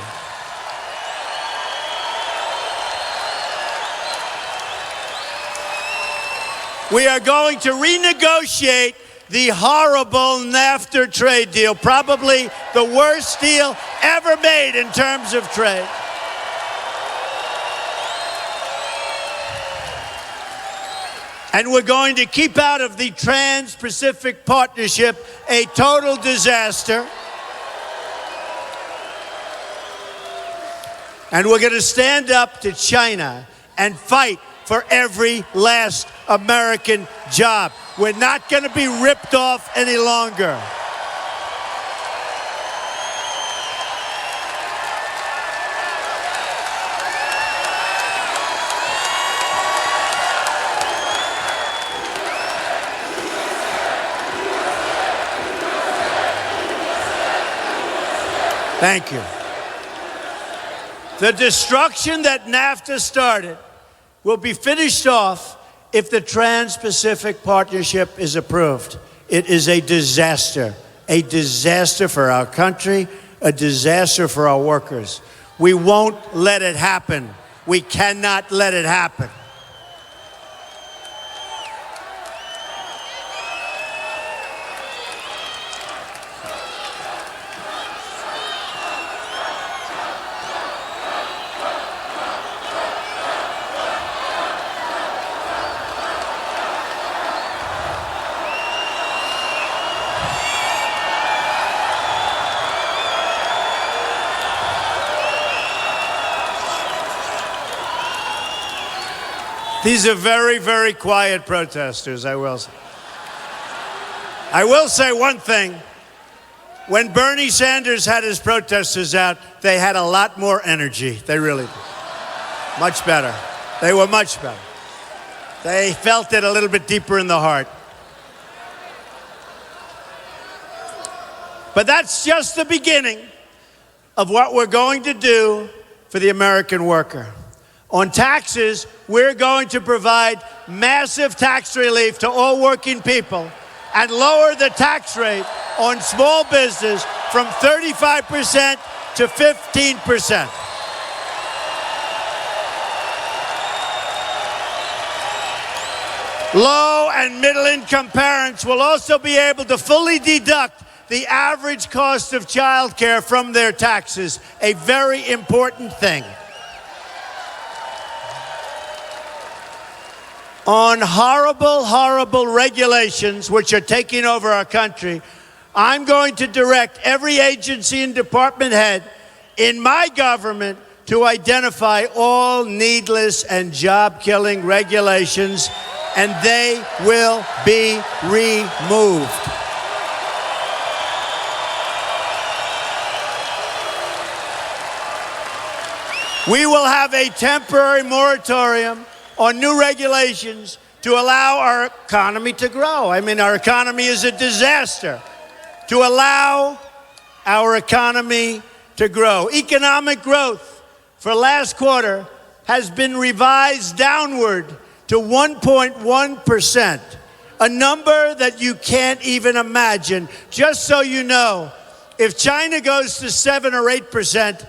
We are going to renegotiate the horrible NAFTA trade deal, probably the worst deal ever made in terms of trade. And we're going to keep out of the Trans-Pacific Partnership, a total disaster. And we're going to stand up to China and fight for every last American job. We're not going to be ripped off any longer. Thank you. The destruction that NAFTA started will be finished off if the Trans-Pacific Partnership is approved. It is a disaster for our country, a disaster for our workers. We won't let it happen. We cannot let it happen. These are very, very quiet protesters, I will say. I will say one thing. When Bernie Sanders had his protesters out, they had a lot more energy. They really did. Much better. They were much better. They felt it a little bit deeper in the heart. But that's just the beginning of what we're going to do for the American worker. On taxes, we're going to provide massive tax relief to all working people and lower the tax rate on small business from 35% to 15%. Low and middle-income parents will also be able to fully deduct the average cost of childcare from their taxes, a very important thing. On horrible, horrible regulations which are taking over our country, I'm going to direct every agency and department head in my government to identify all needless and job-killing regulations, and they will be removed. We will have a temporary moratorium on new regulations to allow our economy to grow. I mean, our economy is a disaster. To allow our economy to grow. Economic growth for last quarter has been revised downward to 1.1%, a number that you can't even imagine. Just so you know, if China goes to 7 or 8%,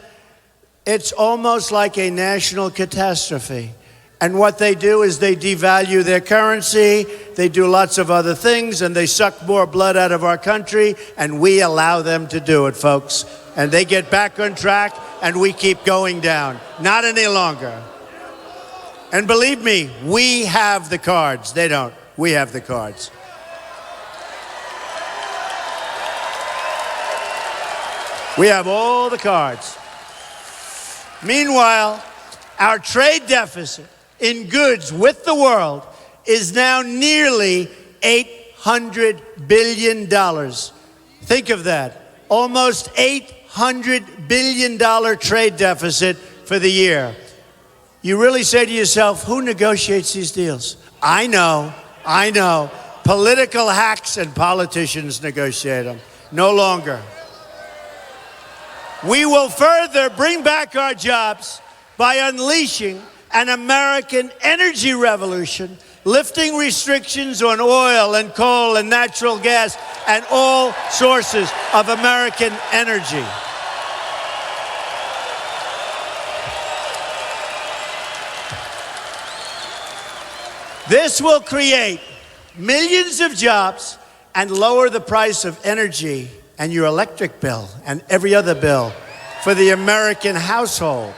it's almost like a national catastrophe. And what they do is they devalue their currency, they do lots of other things, and they suck more blood out of our country, and we allow them to do it, folks. And they get back on track, and we keep going down. Not any longer. And believe me, we have the cards. They don't. We have the cards. We have all the cards. Meanwhile, our trade deficit in goods with the world is now nearly $800 billion. Think of that. Almost $800 billion trade deficit for the year. You really say to yourself, who negotiates these deals? I know. Political political hacks and politicians negotiate them. No longer. We will further bring back our jobs by unleashing an American energy revolution, lifting restrictions on oil and coal and natural gas and all sources of American energy. This will create millions of jobs and lower the price of energy and your electric bill and every other bill for the American household.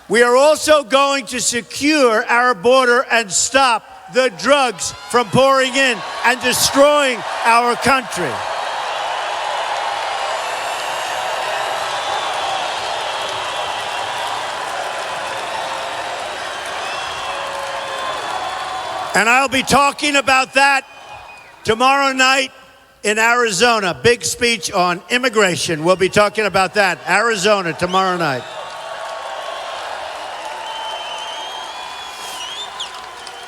We are also going to secure our border and stop the drugs from pouring in and destroying our country. And I'll be talking about that tomorrow night in Arizona. Big speech on immigration. We'll be talking about that. Arizona tomorrow night.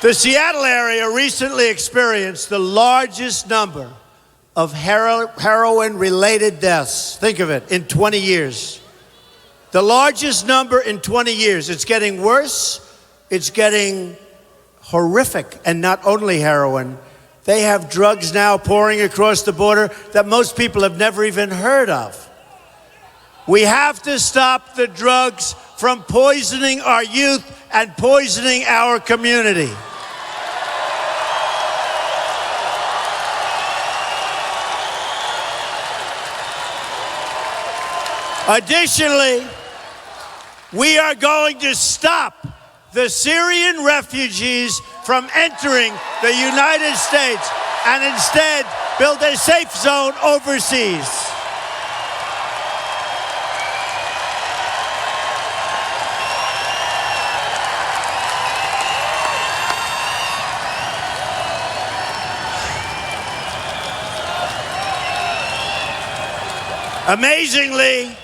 The Seattle area recently experienced the largest number of heroin-related deaths. Think of it, in 20 years. The largest number in 20 years. It's getting worse. It's getting horrific. And not only heroin, they have drugs now pouring across the border that most people have never even heard of. We have to stop the drugs from poisoning our youth and poisoning our community. Additionally, we are going to stop the Syrian refugees from entering the United States and instead build a safe zone overseas. Amazingly,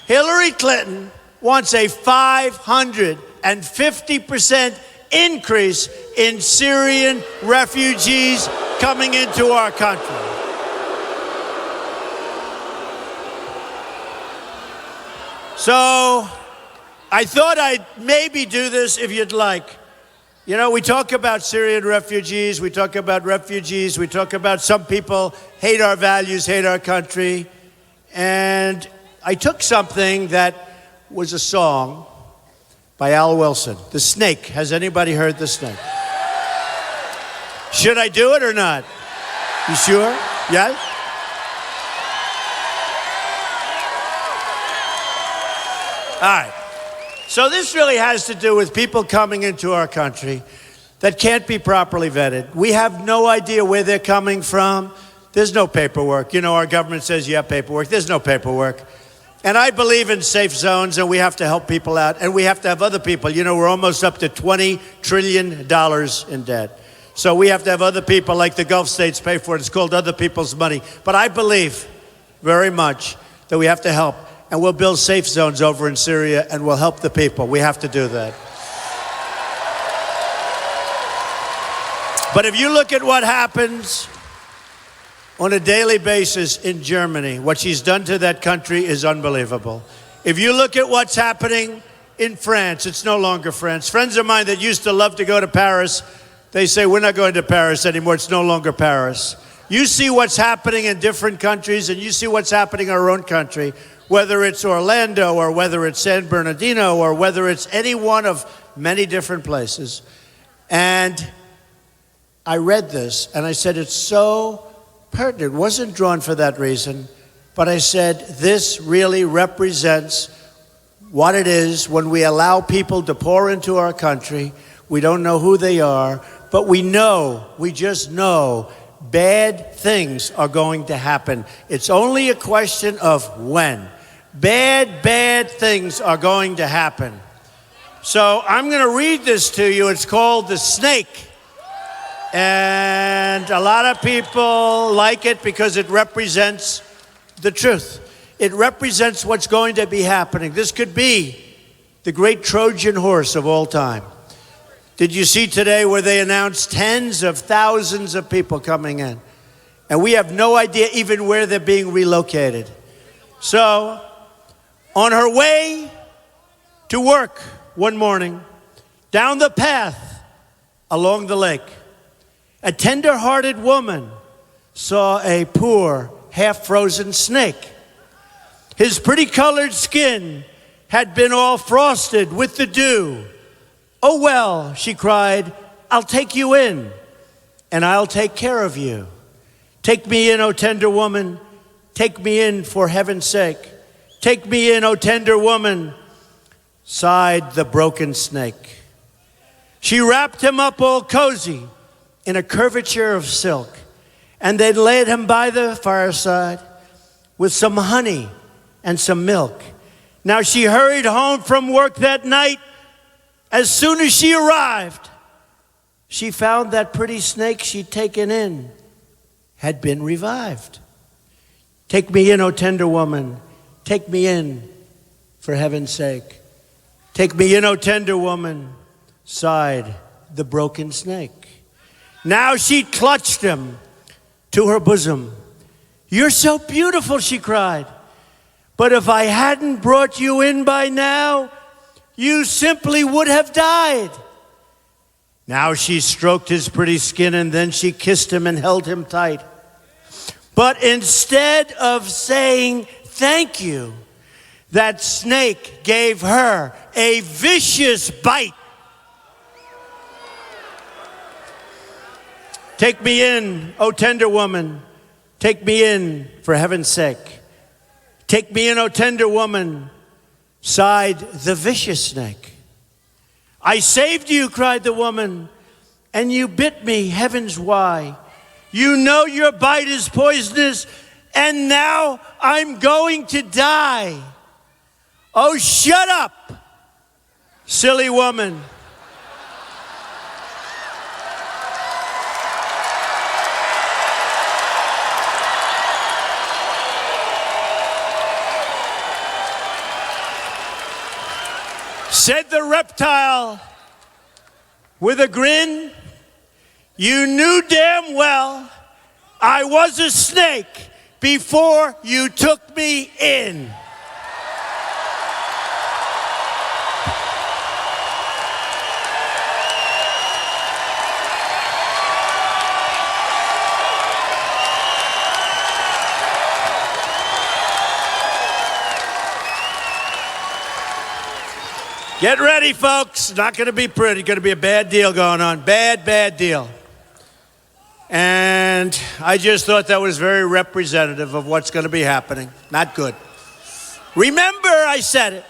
Hillary Clinton wants a 550% increase in Syrian refugees coming into our country. So I thought I'd maybe do this if you'd like. You know, we talk about Syrian refugees, we talk about some people hate our values, hate our country. And I took something that was a song by Al Wilson, The Snake. Has anybody heard The Snake? Should I do it or not? You sure? Yeah? All right. So this really has to do with people coming into our country that can't be properly vetted. We have no idea where they're coming from. There's no paperwork. You know, our government says you have paperwork. There's no paperwork. And I believe in safe zones, and we have to help people out, and we have to have other people. You know, we're almost up to $20 trillion in debt. So we have to have other people like the Gulf states pay for it. It's called other people's money. But I believe very much that we have to help, and we'll build safe zones over in Syria, and we'll help the people. We have to do that. But if you look at what happens on a daily basis in Germany, what she's done to that country is unbelievable. If you look at what's happening in France, it's no longer France. Friends of mine that used to love to go to Paris, they say, we're not going to Paris anymore. It's no longer Paris. You see what's happening in different countries, and you see what's happening in our own country, whether it's Orlando or whether it's San Bernardino or whether it's any one of many different places. And I read this, and I said, it's so pertinent. It wasn't drawn for that reason, but I said, this really represents what it is when we allow people to pour into our country. We don't know who they are, but we just know bad things are going to happen. It's only a question of when. Bad things are going to happen. So I'm going to read this to you. It's called The Snake. And a lot of people like it because it represents the truth. It represents what's going to be happening. This could be the great Trojan horse of all time. Did you see today where they announced tens of thousands of people coming in? And we have no idea even where they're being relocated. So, on her way to work one morning, down the path along the lake, a tender-hearted woman saw a poor, half-frozen snake. His pretty-colored skin had been all frosted with the dew. "Oh, well," she cried, "I'll take you in, and I'll take care of you. Take me in, O tender woman. Take me in for heaven's sake. Take me in, O tender woman," sighed the broken snake. She wrapped him up all cozy in a curvature of silk, and then laid him by the fireside with some honey and some milk. Now she hurried home from work that night. As soon as she arrived, she found that pretty snake she'd taken in had been revived. "Take me in, O tender woman. Take me in for heaven's sake. Take me in, O tender woman," sighed the broken snake. Now she clutched him to her bosom. "You're so beautiful," she cried. "But if I hadn't brought you in by now, you simply would have died." Now she stroked his pretty skin, and then she kissed him and held him tight. But instead of saying thank you, that snake gave her a vicious bite. "Take me in, O tender woman. Take me in for heaven's sake. Take me in, O tender woman," sighed the vicious snake. "I saved you," cried the woman, "and you bit me, heavens why. You know your bite is poisonous, and now I'm going to die." "Oh, shut up, silly woman." Said the reptile with a grin, "You knew damn well I was a snake before you took me in." Get ready, folks. Not going to be pretty. Going to be a bad deal going on. Bad deal. And I just thought that was very representative of what's going to be happening. Not good. Remember, I said it.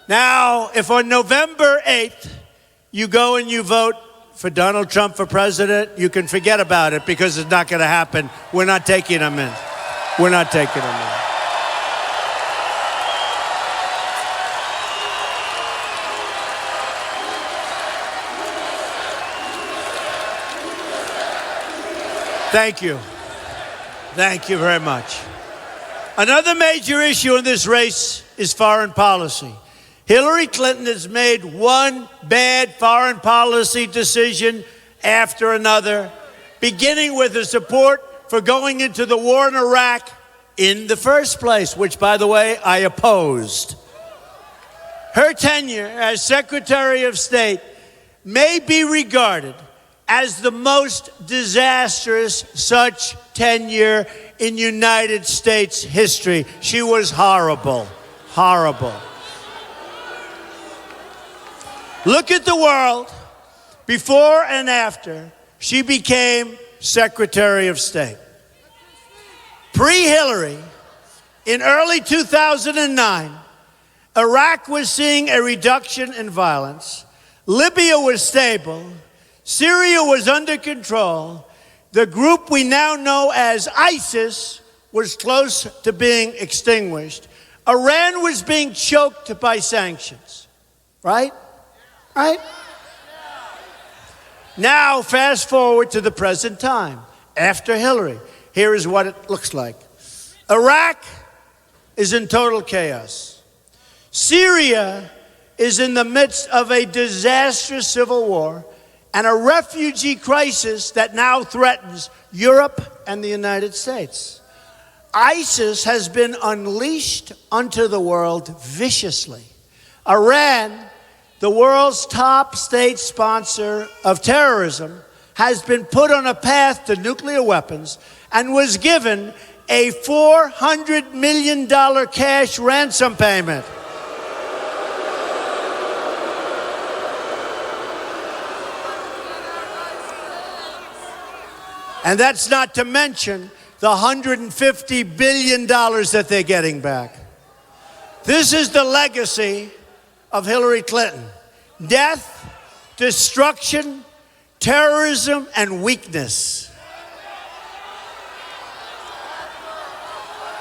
Now, if on November 8th you go and you vote for Donald Trump for president, you can forget about it because it's not going to happen. We're not taking him in. We're not taking him in. Thank you. Thank you very much. Another major issue in this race is foreign policy. Hillary Clinton has made one bad foreign policy decision after another, beginning with the support for going into the war in Iraq in the first place, which, by the way, I opposed. Her tenure as Secretary of State may be regarded as the most disastrous such tenure in United States history. She was horrible. Horrible. Look at the world before and after she became Secretary of State. Pre-Hillary, in early 2009, Iraq was seeing a reduction in violence. Libya was stable. Syria was under control. The group we now know as ISIS was close to being extinguished. Iran was being choked by sanctions. Right? Right? Now, fast forward to the present time, after Hillary. Here is what it looks like. Iraq is in total chaos. Syria is in the midst of a disastrous civil war. and a refugee crisis that now threatens Europe and the United States. ISIS has been unleashed onto the world viciously. Iran, the world's top state sponsor of terrorism, has been put on a path to nuclear weapons and was given a $400 million cash ransom payment. And that's not to mention the $150 billion that they're getting back. This is the legacy of Hillary Clinton: death, destruction, terrorism, and weakness.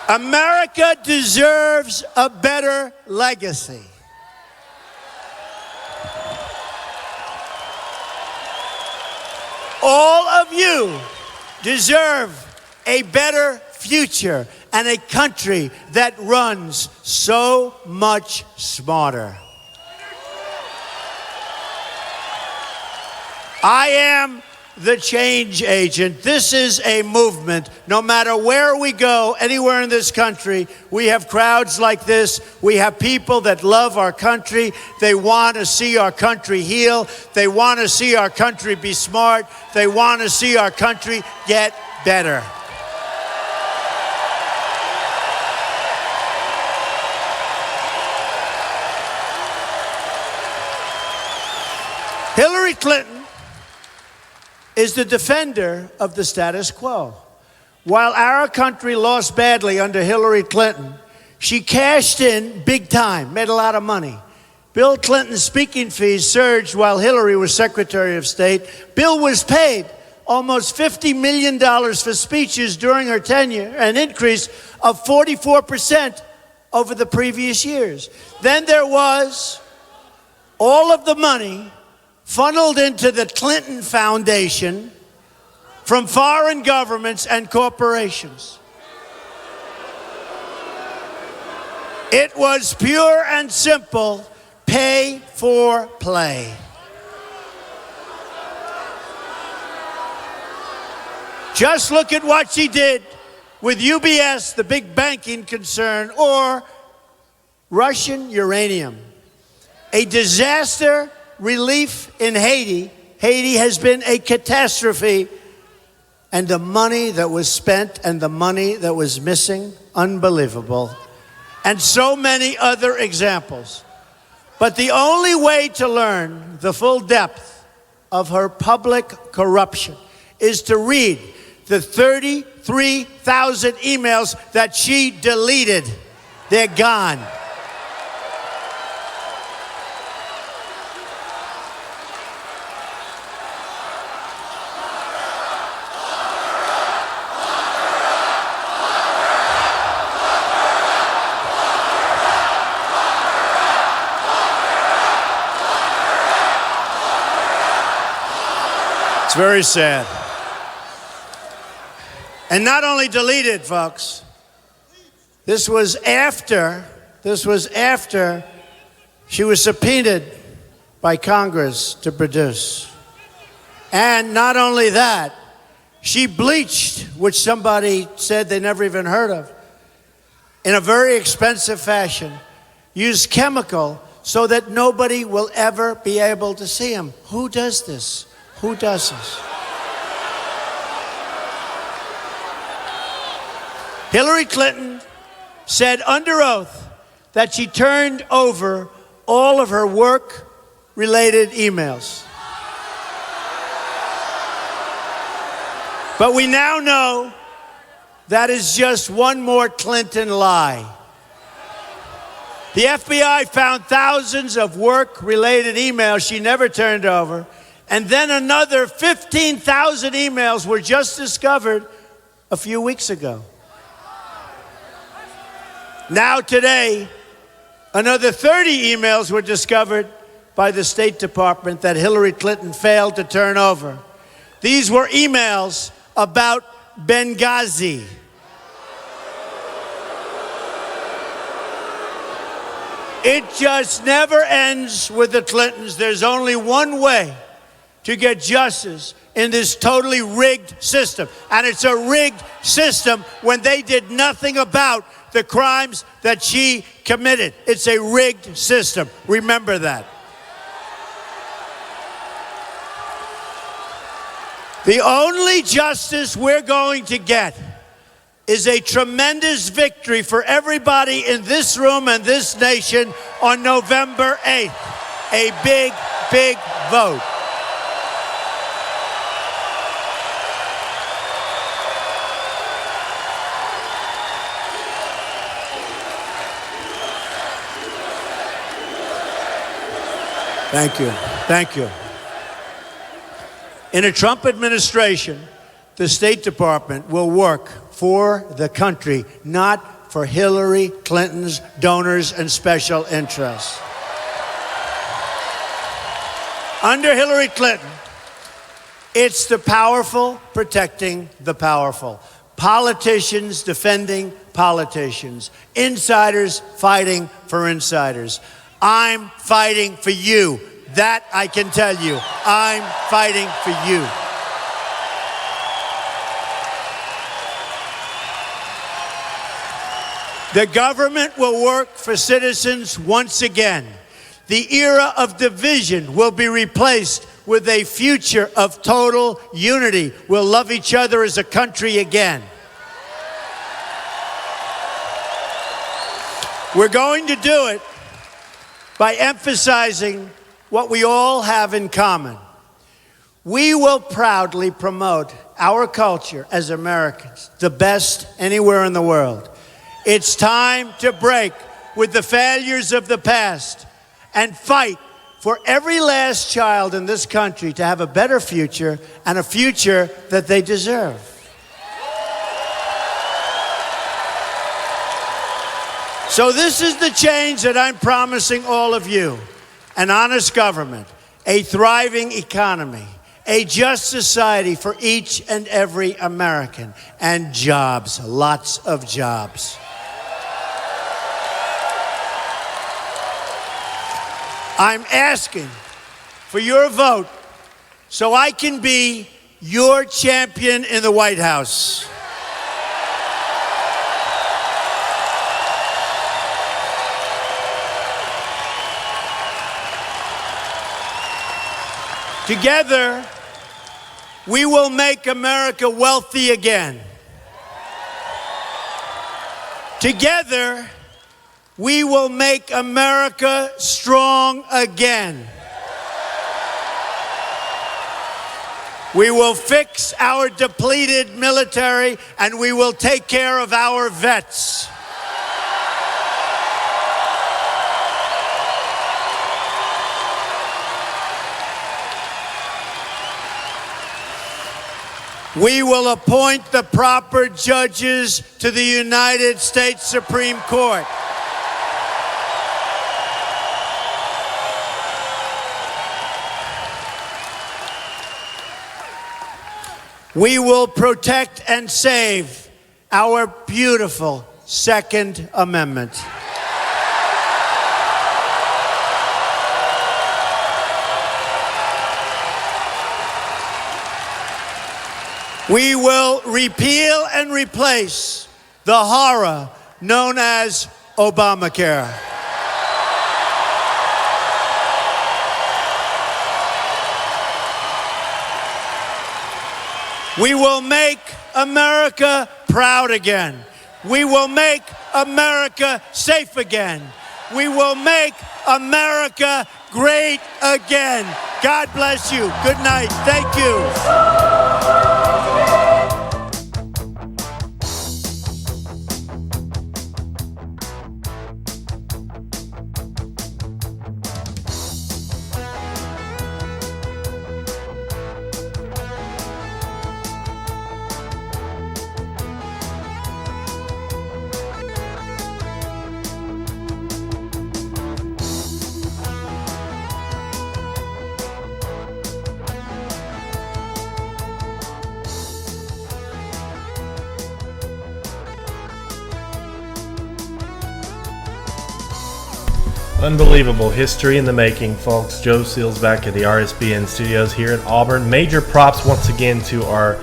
America deserves a better legacy. All of you deserve a better future and a country that runs so much smarter. I am the change agent. This is a movement. No matter where we go, anywhere in this country, we have crowds like this. We have people that love our country. They want to see our country heal. They want to see our country be smart. They want to see our country get better. Hillary Clinton is the defender of the status quo. While our country lost badly under Hillary Clinton, she cashed in big time, made a lot of money. Bill Clinton's speaking fees surged while Hillary was Secretary of State. Bill was paid almost $50 million for speeches during her tenure, an increase of 44% over the previous years. Then there was all of the money funneled into the Clinton Foundation from foreign governments and corporations. It was pure and simple pay for play. Just look at what she did with UBS, the big banking concern, or Russian uranium. A disaster relief in Haiti. Haiti has been a catastrophe. And the money that was spent and the money that was missing, unbelievable. And so many other examples. But the only way to learn the full depth of her public corruption is to read the 33,000 emails that she deleted. They're gone. It's very sad. And not only deleted, folks, this was after she was subpoenaed by Congress to produce. And not only that, she bleached, which somebody said they never even heard of, in a very expensive fashion, used chemical so that nobody will ever be able to see him. Who does this? Who does this? Hillary Clinton said under oath that she turned over all of her work-related emails. But we now know that is just one more Clinton lie. The FBI found thousands of work-related emails she never turned over. And then another 15,000 emails were just discovered a few weeks ago. Now today, another 30 emails were discovered by the State Department that Hillary Clinton failed to turn over. These were emails about Benghazi. It just never ends with the Clintons. There's only one way to get justice in this totally rigged system. And it's a rigged system when they did nothing about the crimes that she committed. It's a rigged system. Remember that. The only justice we're going to get is a tremendous victory for everybody in this room and this nation on November 8th. A big, big vote. Thank you. Thank you. In a Trump administration, the State Department will work for the country, not for Hillary Clinton's donors and special interests. Under Hillary Clinton, it's the powerful protecting the powerful. Politicians defending politicians. Insiders fighting for insiders. I'm fighting for you. That I can tell you. I'm fighting for you. The government will work for citizens once again. The era of division will be replaced with a future of total unity. We'll love each other as a country again. We're going to do it by emphasizing what we all have in common. We will proudly promote our culture as Americans, the best anywhere in the world. It's time to break with the failures of the past and fight for every last child in this country to have a better future and a future that they deserve. So this is the change that I'm promising all of you. An honest government, a thriving economy, a just society for each and every American, and jobs, lots of jobs. I'm asking for your vote so I can be your champion in the White House. Together, we will make America wealthy again. Together, we will make America strong again. We will fix our depleted military, and we will take care of our vets. We will appoint the proper judges to the United States Supreme Court. We will protect and save our beautiful Second Amendment. We will repeal and replace the horror known as Obamacare. We will make America proud again. We will make America safe again. We will make America great again. God bless you. Good night. Thank you. Unbelievable history in the making, folks. Joe Seals back at the RSBN studios here in Auburn. Major props once again to our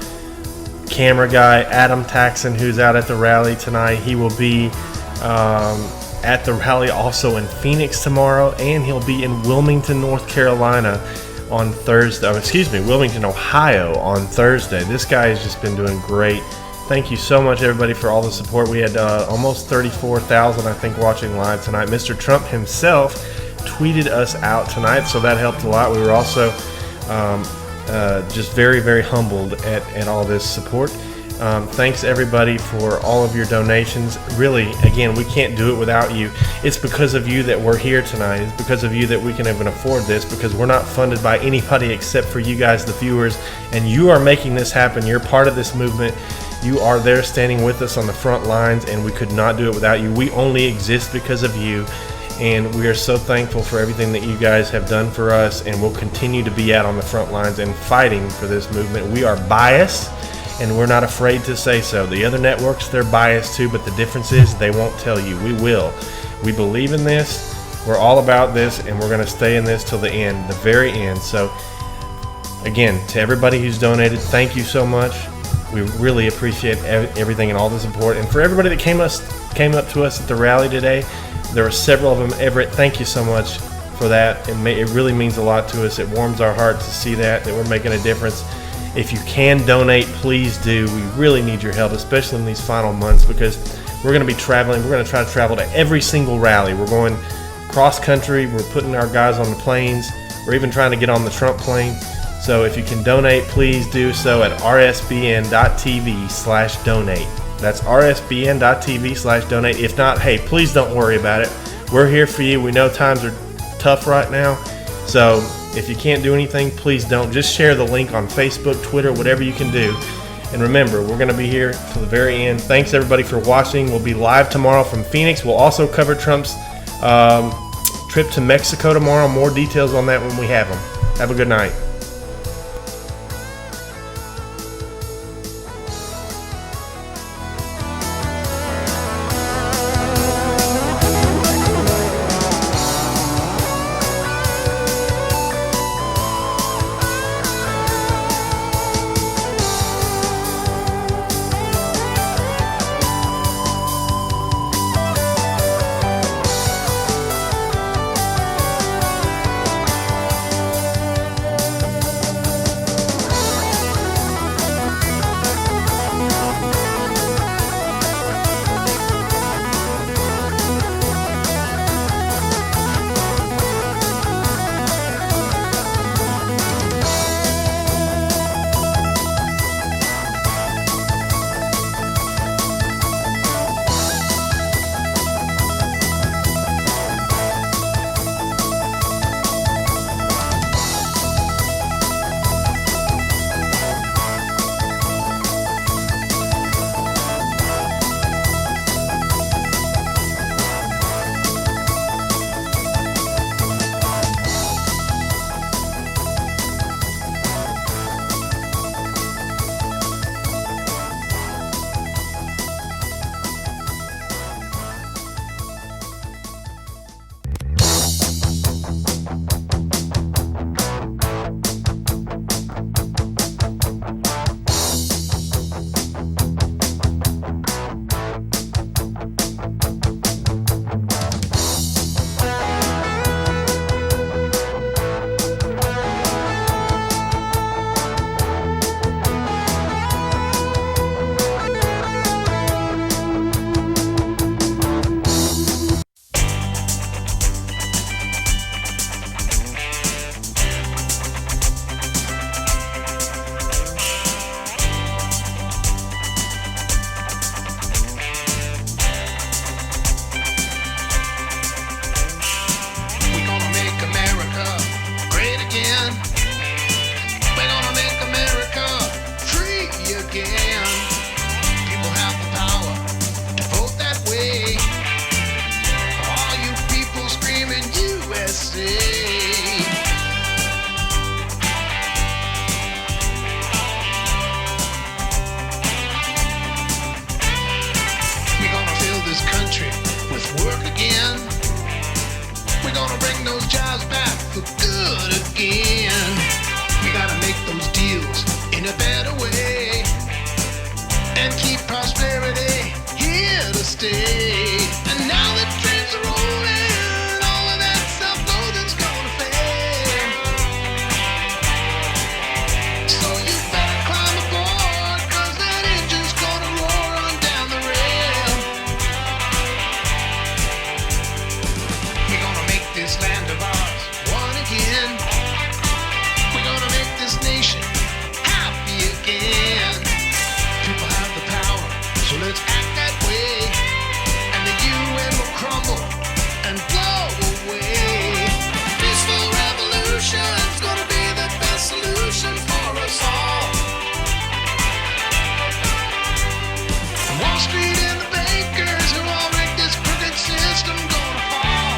camera guy, Adam Taxon, who's out at the rally tonight. He will be at the rally also in Phoenix tomorrow, and he'll be in Wilmington, North Carolina on Thursday. Wilmington, Ohio on Thursday. This guy has just been doing great. Thank you so much, everybody, for all the support. We had almost 34,000, I think, watching live tonight. Mr. Trump himself tweeted us out tonight, so that helped a lot. We were also just very, very humbled at all this support. Thanks, everybody, for all of your donations. Really, again, we can't do it without you. It's because of you that we're here tonight. It's because of you that we can even afford this, because we're not funded by anybody except for you guys, the viewers, and you are making this happen. You're part of this movement. You are there standing with us on the front lines, and we could not do it without you. We only exist because of you, and we are so thankful for everything that you guys have done for us, and we'll continue to be out on the front lines and fighting for this movement. We are biased, and we're not afraid to say so. The other networks, they're biased too, but the difference is they won't tell you. We will. We believe in this. We're all about this, and we're going to stay in this till the end, the very end. So, again, to everybody who's donated, thank you so much. We really appreciate everything and all the support. And for everybody that came up to us at the rally today, there were several of them. Everett, thank you so much for that. It really means a lot to us. It warms our heart to see that we're making a difference. If you can donate, please do. We really need your help, especially in these final months, because we're going to be traveling. We're going to try to travel to every single rally. We're going cross country. We're putting our guys on the planes. We're even trying to get on the Trump plane. So if you can donate, please do so at rsbn.tv/donate. That's rsbn.tv/donate. If not, hey, please don't worry about it. We're here for you. We know times are tough right now. So if you can't do anything, please don't. Just share the link on Facebook, Twitter, whatever you can do. And remember, we're going to be here till the very end. Thanks, everybody, for watching. We'll be live tomorrow from Phoenix. We'll also cover Trump's trip to Mexico tomorrow. More details on that when we have them. Have a good night. gonna bring those jobs back for good again. We gotta make those deals in a better way and keep prosperity here to stay. And now the trains are rolling, all of that self-loathing's gonna fade. So you better climb aboard, 'cause that engine's gonna roar on down the rail. We're gonna make this land of ours one again. We're gonna make this nation happy again. People have the power, so let's act that way. And the UN will crumble and blow away. Peaceful revolution's gonna be the best solution for us all. And Wall Street and the bankers who all rigged this crooked system gonna fall.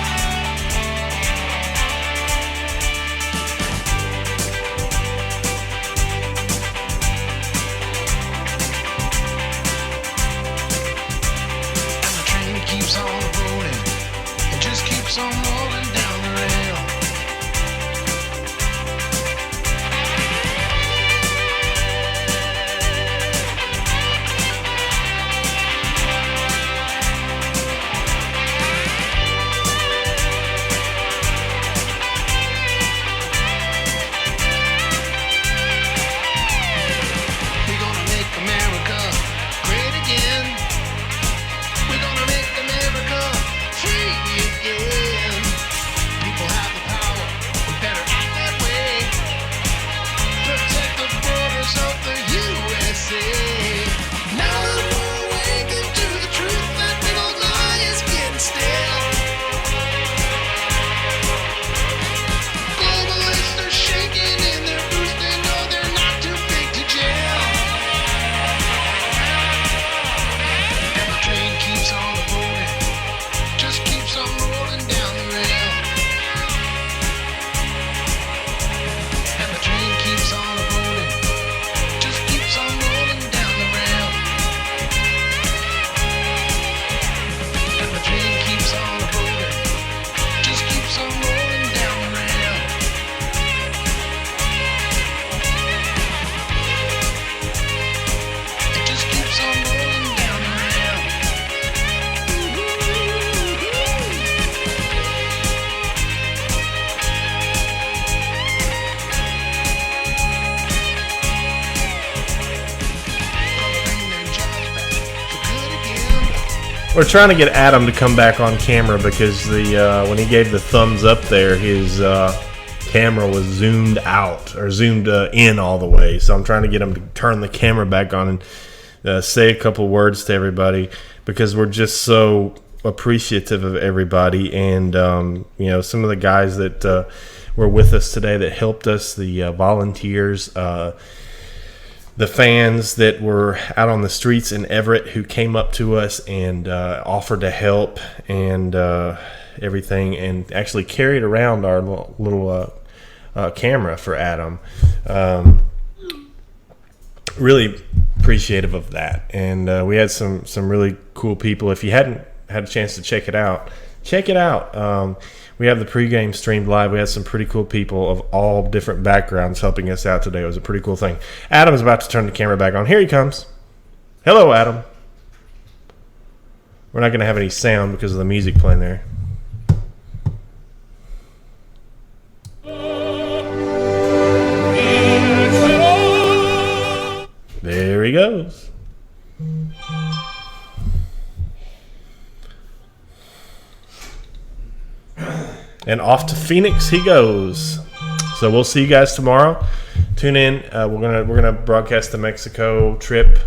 And the train keeps on rolling, it just keeps on rolling down the rail. We're gonna make America great again. We're gonna make America free again. People have the power, we better act that way. Protect the borders of the USA. Now that we're awakened to the truth, that big old lie is getting stale. Globalists are shaking in their boots, they know they're not too big to jail. And the train keeps on rolling, just keeps on rolling down the rail. And the train keeps on rolling, just keeps on rolling down the rail. And the train keeps on rolling, just keeps on rolling down the rail. It just keeps on rolling down the rail. Gonna bring them jobs back for good again. We're trying to get Adam to come back on camera because the when he gave the thumbs up there, his camera was zoomed out or zoomed in all the way. So I'm trying to get him to turn the camera back on and say a couple words to everybody because we're just so appreciative of everybody. And some of the guys that were with us today that helped us, the volunteers, the fans that were out on the streets in Everett who came up to us and offered to help and everything, and actually carried around our little camera for Adam. Really appreciative of that. And we had some really cool people. If you hadn't had a chance to check it out, check it out. We have the pregame streamed live. We had some pretty cool people of all different backgrounds helping us out today. It was a pretty cool thing. Adam's about to turn the camera back on. Here he comes. Hello, Adam. We're not going to have any sound because of the music playing there. There he goes. And off to Phoenix he goes. So we'll see you guys tomorrow. Tune in. We're gonna broadcast the Mexico trip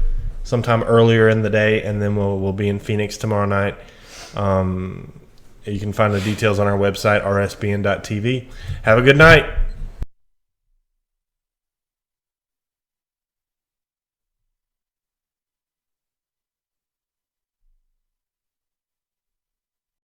sometime earlier in the day, and then we'll be in Phoenix tomorrow night. You can find the details on our website, rsbn.tv. Have a good night.